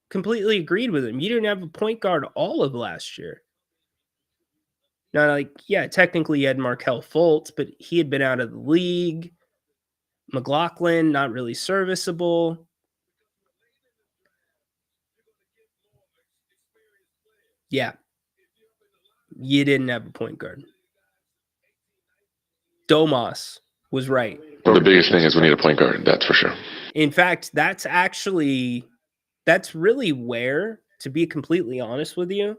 [SPEAKER 3] Completely agreed with him. You didn't have a point guard all of last year. Now, like, yeah, technically you had Markelle Fultz, but he had been out of the league. McLaughlin, not really serviceable. Yeah. You didn't have a point guard. Domas was right.
[SPEAKER 21] Well, the biggest thing is we need a point guard, that's for sure.
[SPEAKER 3] In fact, that's really where, to be completely honest with you,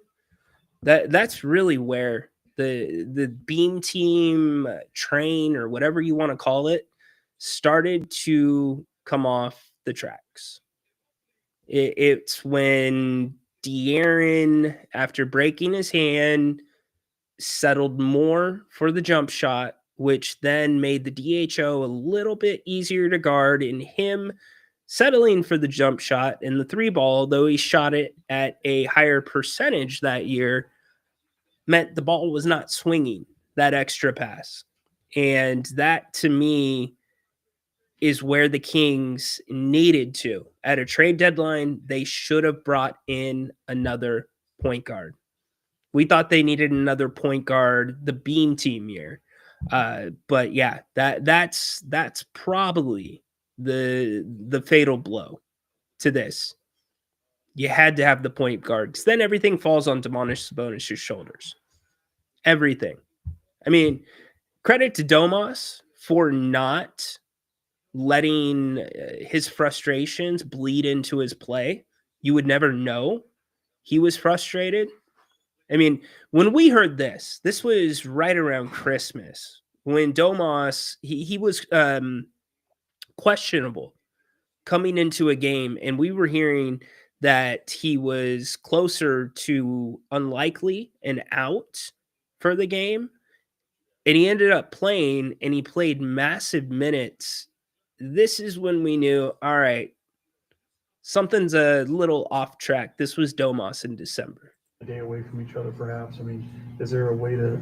[SPEAKER 3] that's really where the beam team train, or whatever you want to call it, started to come off the tracks. It's when De'Aaron, after breaking his hand, settled more for the jump shot, which then made the DHO a little bit easier to guard, and him settling for the jump shot and the three ball, though he shot it at a higher percentage that year, meant the ball was not swinging that extra pass. And that, to me, is where the Kings needed to. At a trade deadline, they should have brought in another point guard. We thought they needed another point guard the beam team year. But yeah, that's probably the fatal blow to this. You had to have the point guard, because then everything falls on Domantas Sabonis' shoulders. Everything. I mean, credit to Domas for not letting his frustrations bleed into his play. You would never know he was frustrated. I mean, when we heard this was right around Christmas, when Domas, he was questionable coming into a game, and we were hearing that he was closer to unlikely and out for the game. And he ended up playing, and he played massive minutes this is when we knew, all right, something's a little off track. This was Domas in December.
[SPEAKER 11] A day away from each other, perhaps. I mean, is there a way to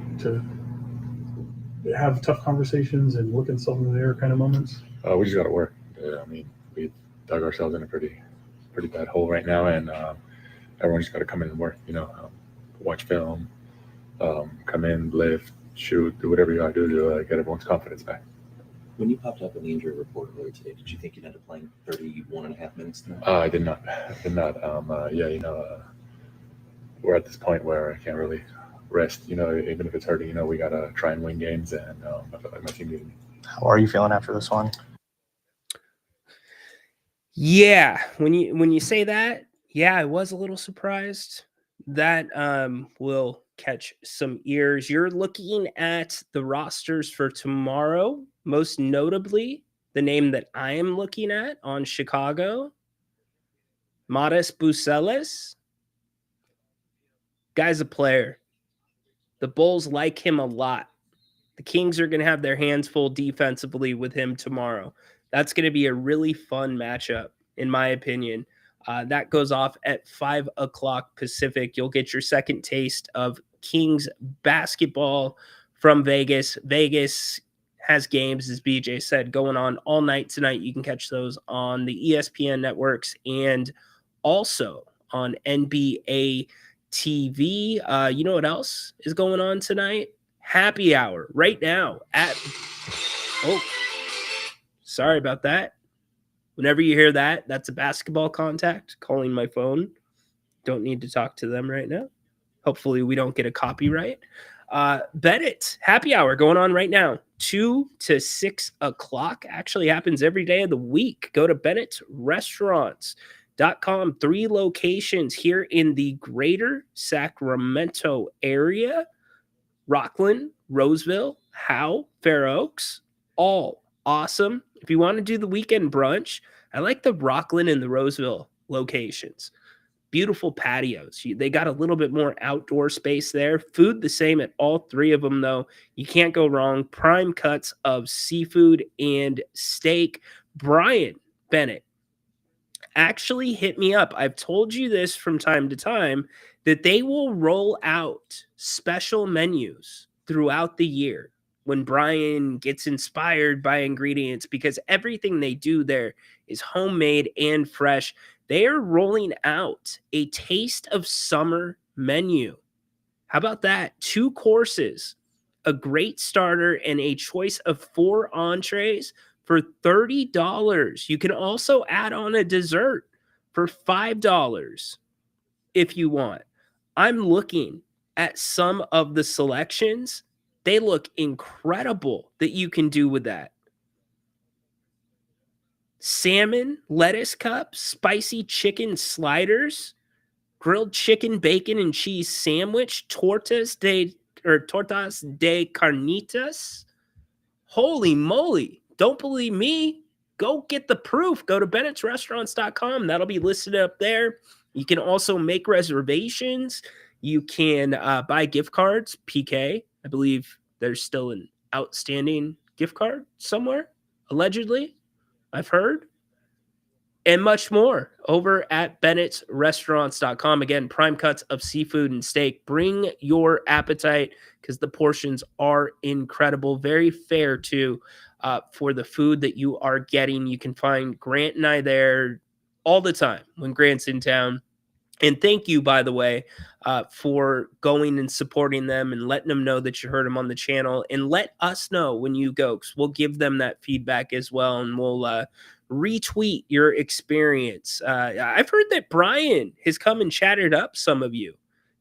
[SPEAKER 11] have tough conversations and look in something there kind of moments?
[SPEAKER 12] We just got to work. I mean, we dug ourselves in a pretty bad hole right now, and everyone just got to come in and work. Watch film, come in, lift, shoot, do whatever you got to do to get everyone's confidence back.
[SPEAKER 4] When you popped up in the injury report earlier today, did you think you'd end up playing 31.5 minutes tonight?
[SPEAKER 12] I did not. We're at this point where I can't really rest. Even if it's hurting, we got to try and win games, and I feel like my team needed me.
[SPEAKER 15] How are you feeling after this one?
[SPEAKER 3] Yeah, when you say that, yeah, I was a little surprised. That will catch some ears. You're looking at the rosters for tomorrow, most notably the name that I am looking at on Chicago, Mase Buceles. Guy's a player. The Bulls like him a lot. The Kings are going to have their hands full defensively with him tomorrow. That's going to be a really fun matchup, in my opinion. That goes off at 5 o'clock Pacific. You'll get your second taste of Kings basketball from Vegas. Vegas has games, as BJ said, going on all night tonight. You can catch those on the ESPN networks and also on NBA TV. You know what else is going on tonight? Happy hour right now at... Oh, sorry about that. Whenever you hear that, that's a basketball contact calling my phone. Don't need to talk to them right now. Hopefully we don't get a copyright. Bennett, happy hour going on right now. 2 to 6 o'clock. Actually happens every day of the week. Go to BennettRestaurants.com. 3 locations here in the greater Sacramento area. Rockland, Roseville, Howe, Fair Oaks, all awesome. If you want to do the weekend brunch, I like the Rockland and the Roseville locations. Beautiful patios. They got a little bit more outdoor space there. Food the same at all 3 of them, though. You can't go wrong. Prime cuts of seafood and steak. Brian Bennett actually hit me up. I've told you this from time to time, that they will roll out special menus throughout the year when Brian gets inspired by ingredients, because everything they do there is homemade and fresh. They are rolling out a taste of summer menu. How about that? 2 courses, a great starter, and a choice of 4 entrees for $30. You can also add on a dessert for $5 if you want. I'm looking at some of the selections. They look incredible that you can do with that. Salmon, lettuce cups, spicy chicken sliders, grilled chicken, bacon, and cheese sandwich, tortas de carnitas. Holy moly. Don't believe me? Go get the proof. Go to Bennett'sRestaurants.com. That'll be listed up there. You can also make reservations. You can buy gift cards. PK, I believe there's still an outstanding gift card somewhere, allegedly. I've heard. And much more over at Bennett'sRestaurants.com. Again, prime cuts of seafood and steak. Bring your appetite, because the portions are incredible. Very fair, too, for the food that you are getting. You can find Grant and I there all the time when Grant's in town. And thank you, by the way, for going and supporting them and letting them know that you heard them on the channel. And let us know when you go, because we'll give them that feedback as well. And we'll retweet your experience. I've heard that Brian has come and chatted up some of you.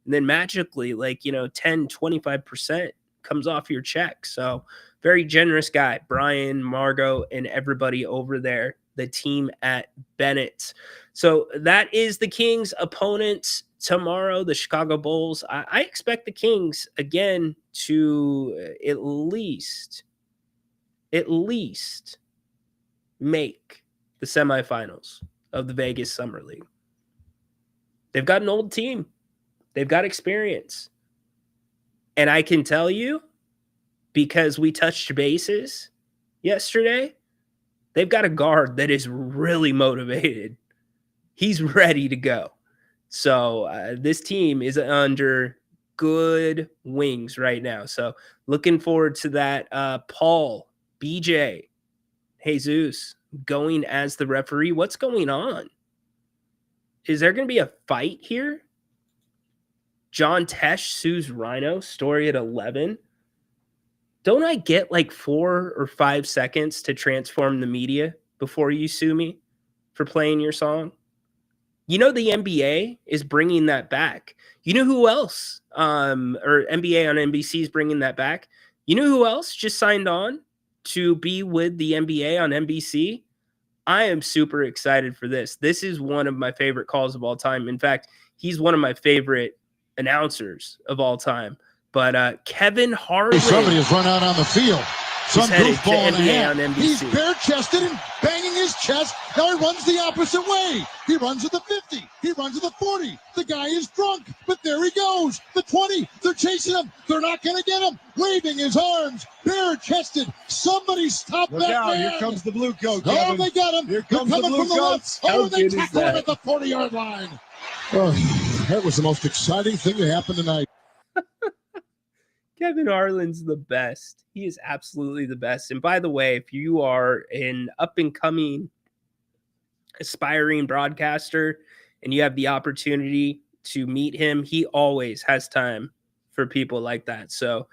[SPEAKER 3] And then magically, 10, 25% comes off your check. So very generous guy, Brian, Margot, and everybody over there, the team at Bennett. So that is the Kings' opponent tomorrow, the Chicago Bulls. I expect the Kings, again, to at least make the semifinals of the Vegas Summer League. They've got an old team. They've got experience. And I can tell you, because we touched bases yesterday, they've got a guard that is really motivated. He's ready to go. So this team is under good wings right now. So looking forward to that. Paul, BJ, Jesus going as the referee. What's going on? Is there going to be a fight here? John Tesh sues Rhino, story at 11. Don't I get like 4 or 5 seconds to transform the media before you sue me for playing your song? You know, the NBA is bringing that back. You know who else? Or NBA on NBC is bringing that back. You know who else just signed on to be with the NBA on NBC? I am super excited for this. This is one of my favorite calls of all time. In fact, he's one of my favorite announcers of all time. But Kevin Harlan.
[SPEAKER 5] Somebody has run out on the field. Some goofball in the
[SPEAKER 3] hand.
[SPEAKER 5] On NBC. He's bare-chested and banging his chest. Now he runs the opposite way. He runs at the 50. He runs at the 40. The guy is drunk, but there he goes. The 20. They're chasing him. They're not going to get him. Waving his arms, bare-chested. Somebody stop that man.
[SPEAKER 22] Here comes the blue coat.
[SPEAKER 5] Oh,
[SPEAKER 22] Kevin.
[SPEAKER 5] they got him.
[SPEAKER 22] Here comes
[SPEAKER 5] They're
[SPEAKER 22] the
[SPEAKER 5] coming
[SPEAKER 22] blue
[SPEAKER 5] from the
[SPEAKER 22] coats.
[SPEAKER 5] left. Oh,
[SPEAKER 22] How
[SPEAKER 5] they
[SPEAKER 22] good is
[SPEAKER 5] tackle him
[SPEAKER 22] that?
[SPEAKER 5] at the 40-yard line. Oh, that was the most exciting thing that happened tonight.
[SPEAKER 3] Kevin Harlan's the best. He is absolutely the best. And by the way, if you are an up-and-coming aspiring broadcaster and you have the opportunity to meet him, he always has time for people like that. So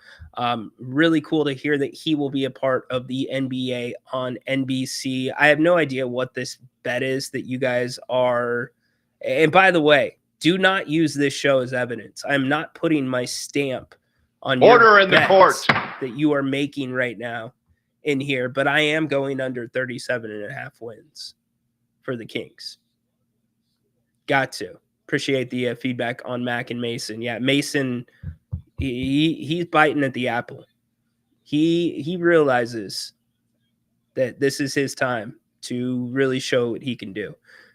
[SPEAKER 3] really cool to hear that he will be a part of the NBA on NBC. I have no idea what this bet is that you guys are. And by the way, do not use this show as evidence. I'm not putting my stamp on
[SPEAKER 6] Order in the court
[SPEAKER 3] that you are making right now in here, but I am going under 37.5 wins for the Kings. Got to appreciate the feedback on Mac and Mason. Yeah, Mason, he's biting at the apple. He realizes that this is his time to really show what he can do.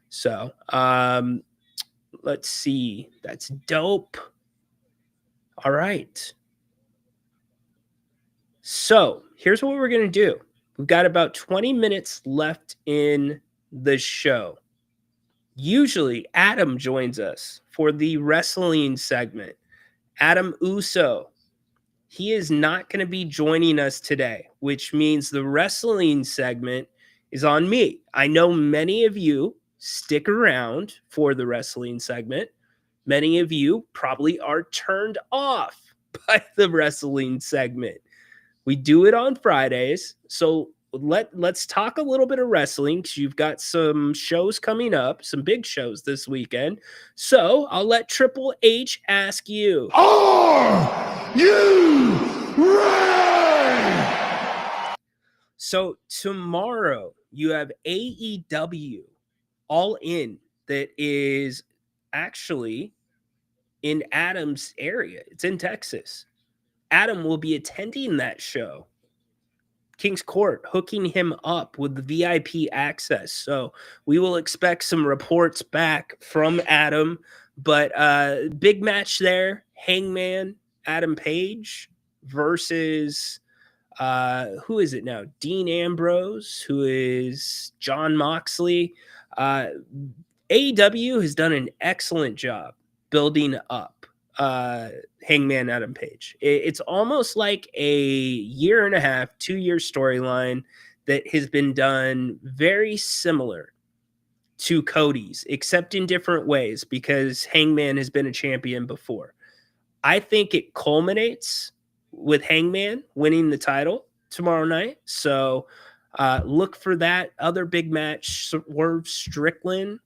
[SPEAKER 3] So let's see. That's dope. All right. So here's what we're going to do. We've got about 20 minutes left in the show. Usually Adam joins us for the wrestling segment. Adam Uso. He is not going to be joining us today, which means the wrestling segment is on me. I know many of you stick around for the wrestling segment. Many of you probably are turned off by the wrestling segment. We do it on Fridays, so let's talk a little bit of wrestling because you've got some shows coming up, some big shows this weekend. So I'll let Triple H ask you.
[SPEAKER 5] Are you ready?
[SPEAKER 3] So tomorrow you have AEW All In that is actually in Adam's area. It's in Texas. Adam will be attending that show. King's Court hooking him up with the VIP access. So we will expect some reports back from Adam. But big match there. Hangman, Adam Page versus who is it now? Dean Ambrose, who is John Moxley. AEW has done an excellent job building up Hangman Adam Page. It's almost like a 1.5, 2-year storyline that has been done very similar to Cody's, except in different ways because Hangman has been a champion before. I think it culminates with Hangman winning the title tomorrow night. So look for that other big match, Swerve Strickland.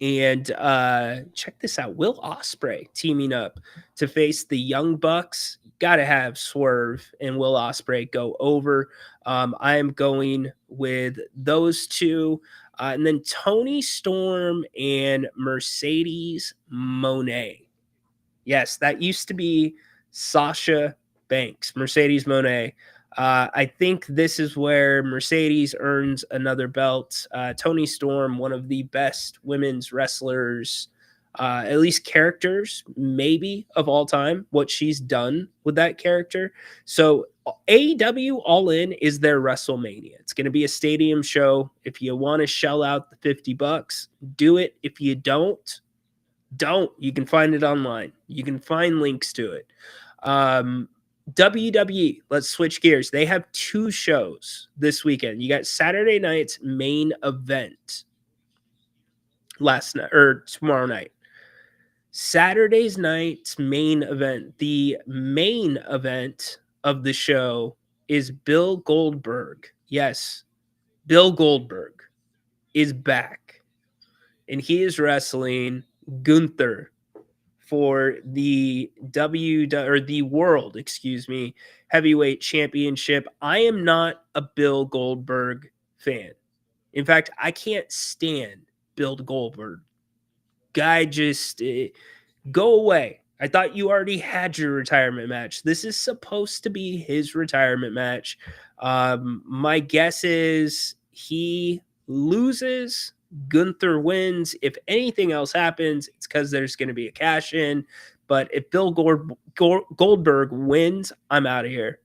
[SPEAKER 3] And check this out. Will Ospreay teaming up to face the Young Bucks. Got to have Swerve and Will Ospreay go over. I am going with those two. And then Tony Storm and Mercedes Moné. Yes, that used to be Sasha Banks, Mercedes Moné. I think this is where Mercedes earns another belt. Tony Storm, one of the best women's wrestlers at least characters, maybe of all time, what she's done with that character. So AEW All In is their WrestleMania. It's going to be a stadium show. If you want to shell out the $50, do it. If you don't. You can find it online. You can find links to it. WWE, let's switch gears. They have 2 shows this weekend. You got Saturday night's main event last night or tomorrow night. Saturday's night's main event. The main event of the show is Bill Goldberg. Yes, Bill Goldberg is back. And he is wrestling Gunther for the world, heavyweight championship. I am not a Bill Goldberg fan. In fact, I can't stand Bill Goldberg. Guy just go away. I thought you already had your retirement match. This is supposed to be his retirement match. My guess is he loses. Gunther wins. If anything else happens, it's because there's going to be a cash in. But if Bill Goldberg wins, I'm out of here.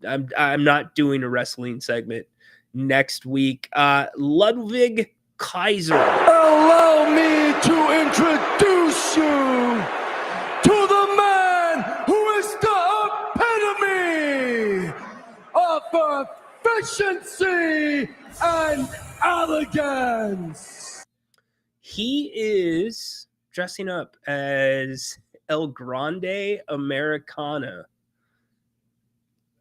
[SPEAKER 3] I'm not doing a wrestling segment next week. Ludwig Kaiser.
[SPEAKER 2] Allow me to introduce you to the man who is the epitome of efficiency and elegance.
[SPEAKER 3] He is dressing up as El Grande Americana.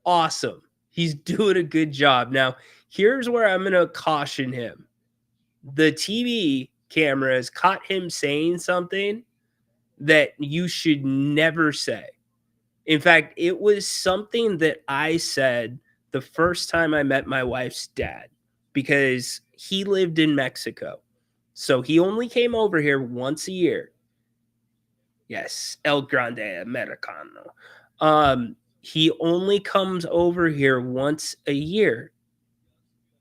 [SPEAKER 3] Awesome. He's doing a good job. Now, here's where I'm going to caution him. The TV cameras caught him saying something that you should never say. In fact, it was something that I said the first time I met my wife's dad, because he lived in Mexico. So he only came over here once a year. Yes, El Grande Americano. He only comes over here once a year.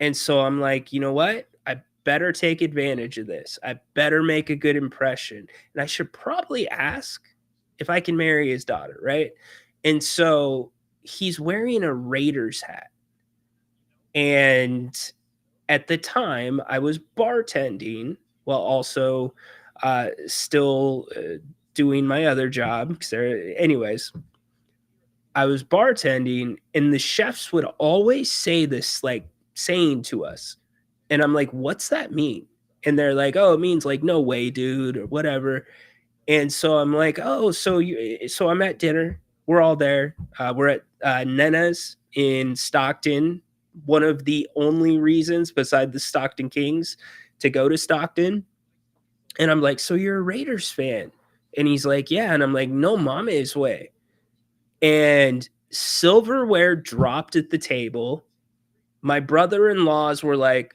[SPEAKER 3] And so I'm like, you know what? I better take advantage of this. I better make a good impression. And I should probably ask if I can marry his daughter, right? And so he's wearing a Raiders hat. And at the time, I was bartending while also still doing my other job. Anyways, I was bartending, and the chefs would always say this, like, saying to us. And I'm like, what's that mean? And they're like, oh, it means like, no way, dude, or whatever. And so I'm like, oh, so I'm at dinner. We're all there. We're at Nena's in Stockton. One of the only reasons beside the Stockton Kings to go to Stockton. And I'm like, so you're a Raiders fan? And he's like, yeah. And I'm like, no mames way. And silverware dropped at the table. My brother-in-laws were like,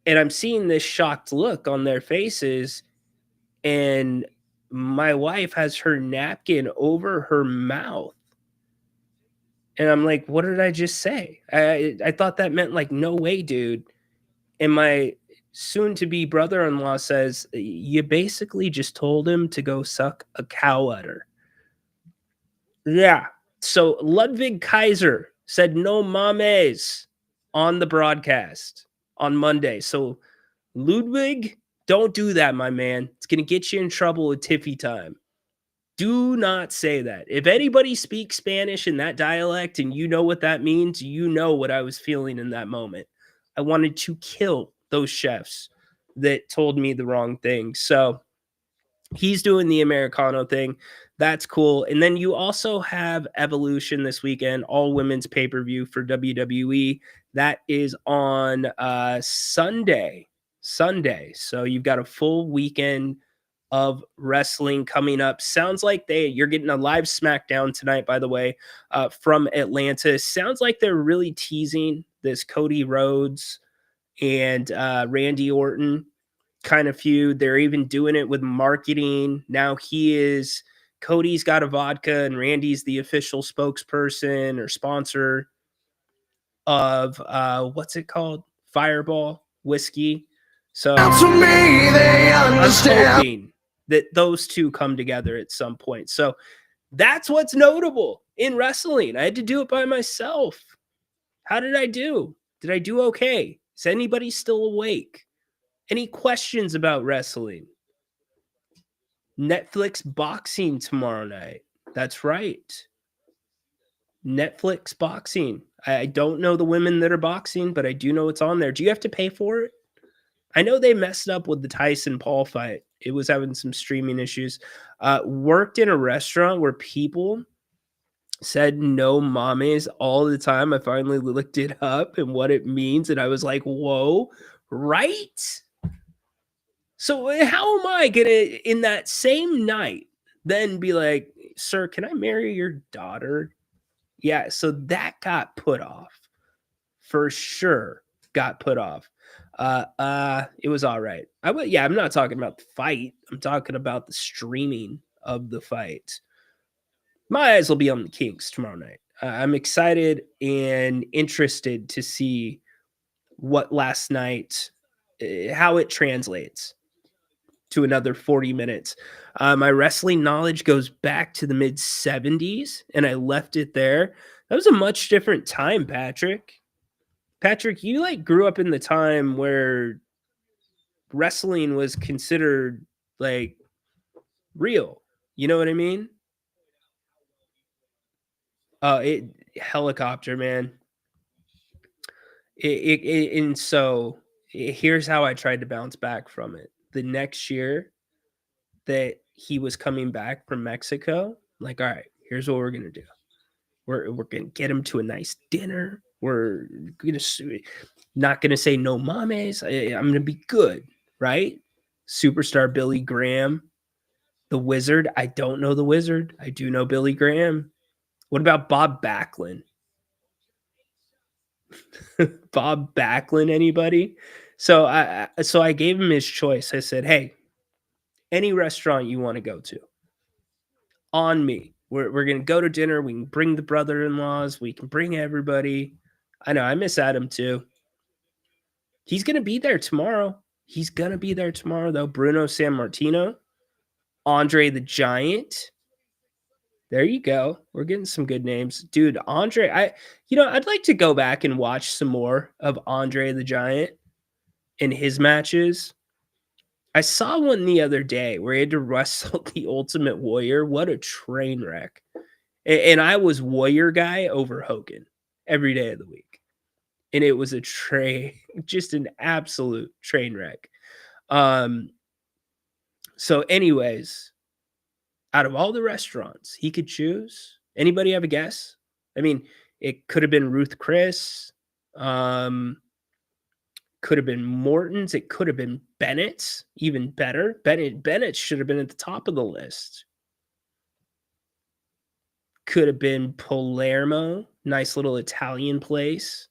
[SPEAKER 3] and I'm seeing this shocked look on their faces. And my wife has her napkin over her mouth. And I'm like, what did I just say? I thought that meant like, no way, dude. And my soon-to-be brother-in-law says, you basically just told him to go suck a cow udder. Yeah. So Ludwig Kaiser said no mames on the broadcast on Monday. So Ludwig, don't do that, my man. It's going to get you in trouble with Tiffy time. Do not say that. If anybody speaks Spanish in that dialect and you know what that means, you know what I was feeling in that moment. I wanted to kill those chefs that told me the wrong thing. So he's doing the Americano thing. That's cool. And then you also have Evolution this weekend, all women's pay-per-view for WWE. That is on Sunday. So you've got a full weekend of wrestling coming up. Sounds like you're getting a live SmackDown tonight, by the way, from Atlanta. Sounds like they're really teasing this Cody Rhodes and Randy Orton kind of feud. They're even doing it with marketing. Now Cody's got a vodka and Randy's the official spokesperson or sponsor of what's it called? Fireball whiskey. So
[SPEAKER 2] to me, they understand.
[SPEAKER 3] I'm hoping that those two come together at some point. So that's what's notable in wrestling. I had to do it by myself. How did I do? Did I do okay? Is anybody still awake? Any questions about wrestling? Netflix boxing tomorrow night. That's right. Netflix boxing. I don't know the women that are boxing, but I do know it's on there. Do you have to pay for it? I know they messed up with the Tyson Paul fight. It was having some streaming issues. Worked in a restaurant where people said no mames all the time. I finally looked it up and what it means, and I was like, whoa, right? So how am I gonna, in that same night, then be like, sir, can I marry your daughter? Yeah, so that got put off. For sure got put off. It was all right. I'm not talking about the fight. I'm talking about the streaming of the fight. My eyes will be on the Kings tomorrow night. I'm excited and interested to see what last night, how it translates to another 40 minutes. My wrestling knowledge goes back to the mid 70s, and I left it there. That was a much different time, Patrick. Patrick, you like grew up in the time where wrestling was considered like real. You know what I mean? It helicopter, man. And so here's how I tried to bounce back from it. The next year that he was coming back from Mexico, like, all right, here's what we're gonna do. We're gonna get him to a nice dinner. We're gonna not gonna say no mames. I'm gonna be good, right? Superstar Billy Graham, the Wizard. I don't know the Wizard. I do know Billy Graham. What about Bob Backlund? Bob Backlund, anybody? So I gave him his choice. I said, hey, any restaurant you want to go to, on me. We're gonna go to dinner. We can bring the brother-in-laws. We can bring everybody. I know I miss Adam too. He's gonna be there tomorrow. He's gonna be there tomorrow though. Bruno Sammartino, Andre the Giant. There you go. We're getting some good names, dude. Andre, I'd like to go back and watch some more of Andre the Giant in his matches. I saw one the other day where he had to wrestle the Ultimate Warrior. What a train wreck. And I was Warrior guy over Hogan every day of the week. And it was just an absolute train wreck. So anyways, out of all the restaurants he could choose, anybody have a guess? I mean, it could have been Ruth Chris. Could have been Morton's. It could have been Bennett's. Even better. Bennett should have been at the top of the list. Could have been Palermo. Nice little Italian place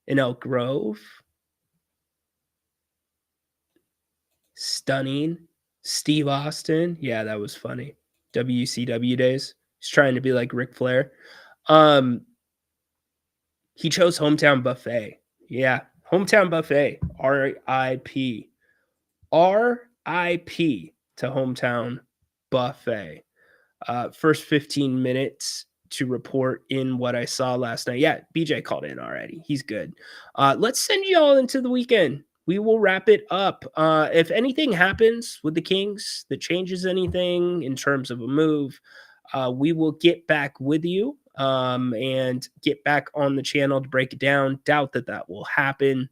[SPEAKER 3] in Elk Grove. Stunning. Steve Austin. Yeah, that was funny. WCW days. He's trying to be like Ric Flair. He chose Hometown Buffet. Yeah, Hometown Buffet. R.I.P. R.I.P. to Hometown Buffet. First 15 minutes to report in what I saw last night. Yeah, BJ called in already. He's good. Let's send you all into the weekend. We will wrap it up. If anything happens with the Kings that changes anything in terms of a move, we will get back with you and get back on the channel to break it down. Doubt that will happen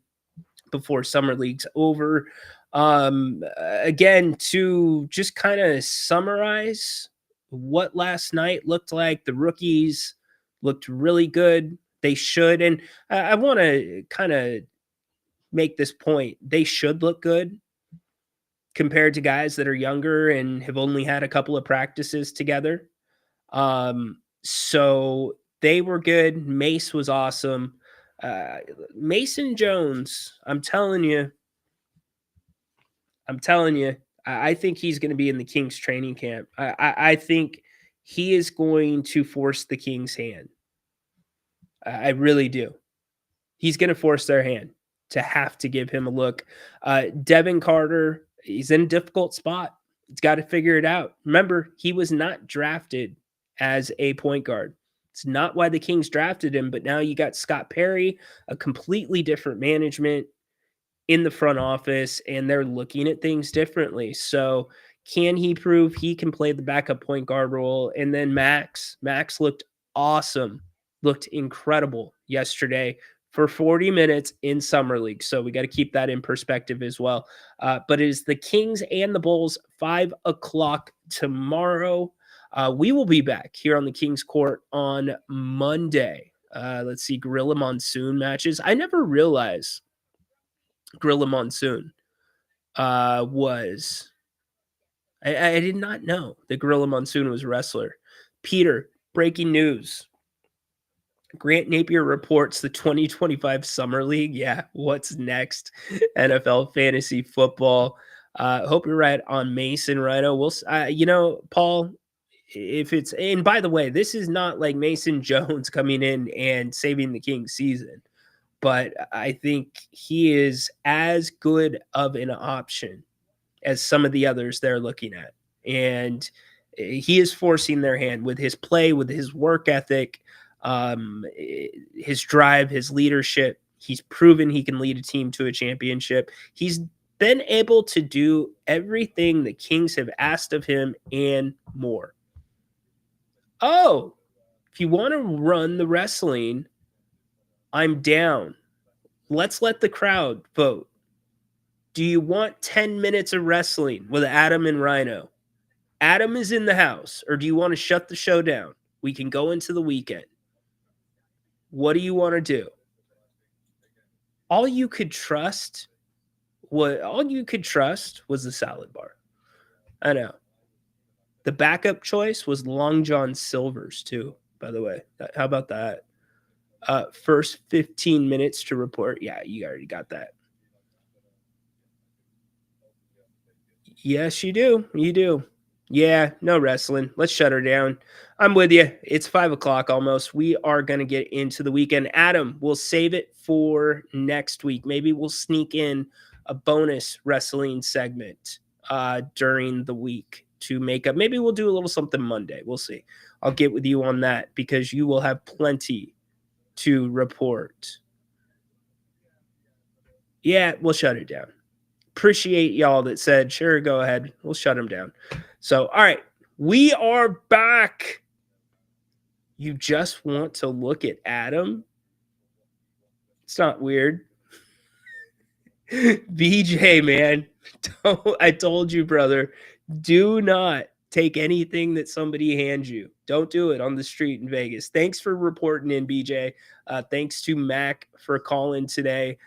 [SPEAKER 3] before Summer League's over. Again, to just kind of summarize what last night looked like, the rookies looked really good. They should. And I want to kind of make this point. They should look good compared to guys that are younger and have only had a couple of practices together. So they were good. Mase was awesome. Mason Jones, I'm telling you, I think he's going to be in the Kings training camp. I think he is going to force the Kings' hand. I really do. He's going to force their hand to have to give him a look. Devin Carter, he's in a difficult spot. He's got to figure it out. Remember, he was not drafted as a point guard. It's not why the Kings drafted him, but now you got Scott Perry, a completely different management in the front office, and they're looking at things differently. So can he prove he can play the backup point guard role? And then Max looked awesome, looked incredible yesterday for 40 minutes in Summer League. So we got to keep that in perspective as well. But it is the Kings and the Bulls, 5 o'clock tomorrow. We will be back here on the Kings Court on Monday. Let's see, Gorilla Monsoon matches. I never realized Gorilla Monsoon was... I did not know that Gorilla Monsoon was a wrestler. Peter, breaking news. Grant Napier reports the 2025 Summer League. Yeah, what's next? NFL fantasy football. Hope you're right on Mason Rhino. We'll, Paul, if it's, and by the way, this is not like Mason Jones coming in and saving the Kings season, but I think he is as good of an option as some of the others they're looking at. And he is forcing their hand with his play, with his work ethic, his drive, his leadership. He's proven he can lead a team to a championship. He's been able to do everything the Kings have asked of him and more. Oh, if you want to run the wrestling, I'm down. Let's let the crowd vote. Do you want 10 minutes of wrestling with Adam and Rhino? Adam is in the house, or do you want to shut the show down? We can go into the weekend. What do you want to do? All you could trust was the salad bar. I know. The backup choice was Long John Silver's too, by the way. How about that? First 15 minutes to report. Yeah, you already got that. Yes, you do. You do. Yeah, no wrestling. Let's shut her down. I'm with you. It's 5 o'clock almost. We are going to get into the weekend. Adam, we'll save it for next week. Maybe we'll sneak in a bonus wrestling segment during the week to make up. Maybe we'll do a little something Monday. We'll see. I'll get with you on that because you will have plenty to report. Yeah, we'll shut it down. Appreciate y'all that said, sure, go ahead. We'll shut them down. So, all right, we are back. You just want to look at Adam? It's not weird. BJ, man, I told you, brother, do not take anything that somebody hands you. Don't do it on the street in Vegas. Thanks for reporting in, BJ. Thanks to Mac for calling today.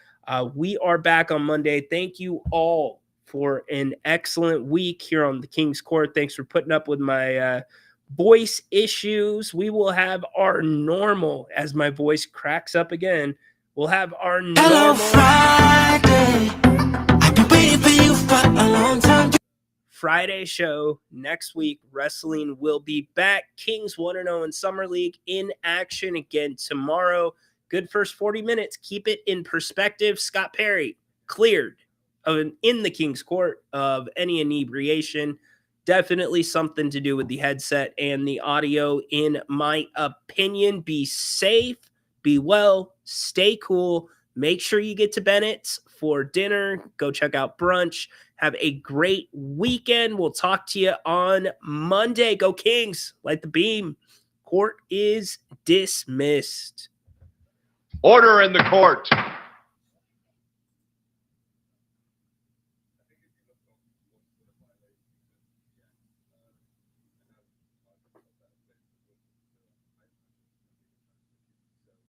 [SPEAKER 3] We are back on Monday. Thank you all for an excellent week here on the King's Court. Thanks for putting up with my voice issues. We will have our normal, as my voice cracks up again, we'll have our normal. Hello, Friday. I've been waiting for you for a long time. Friday show next week. Wrestling will be back. Kings 1-0 in Summer League in action again tomorrow. Good first 40 minutes. Keep it in perspective. Scott Perry cleared in the King's Court of any inebriation. Definitely something to do with the headset and the audio, in my opinion. Be safe, be well, stay cool. Make sure you get to Bennett's for dinner. Go check out brunch. Have a great weekend. We'll talk to you on Monday. Go Kings. Light the beam. Court is dismissed.
[SPEAKER 6] Order in the court.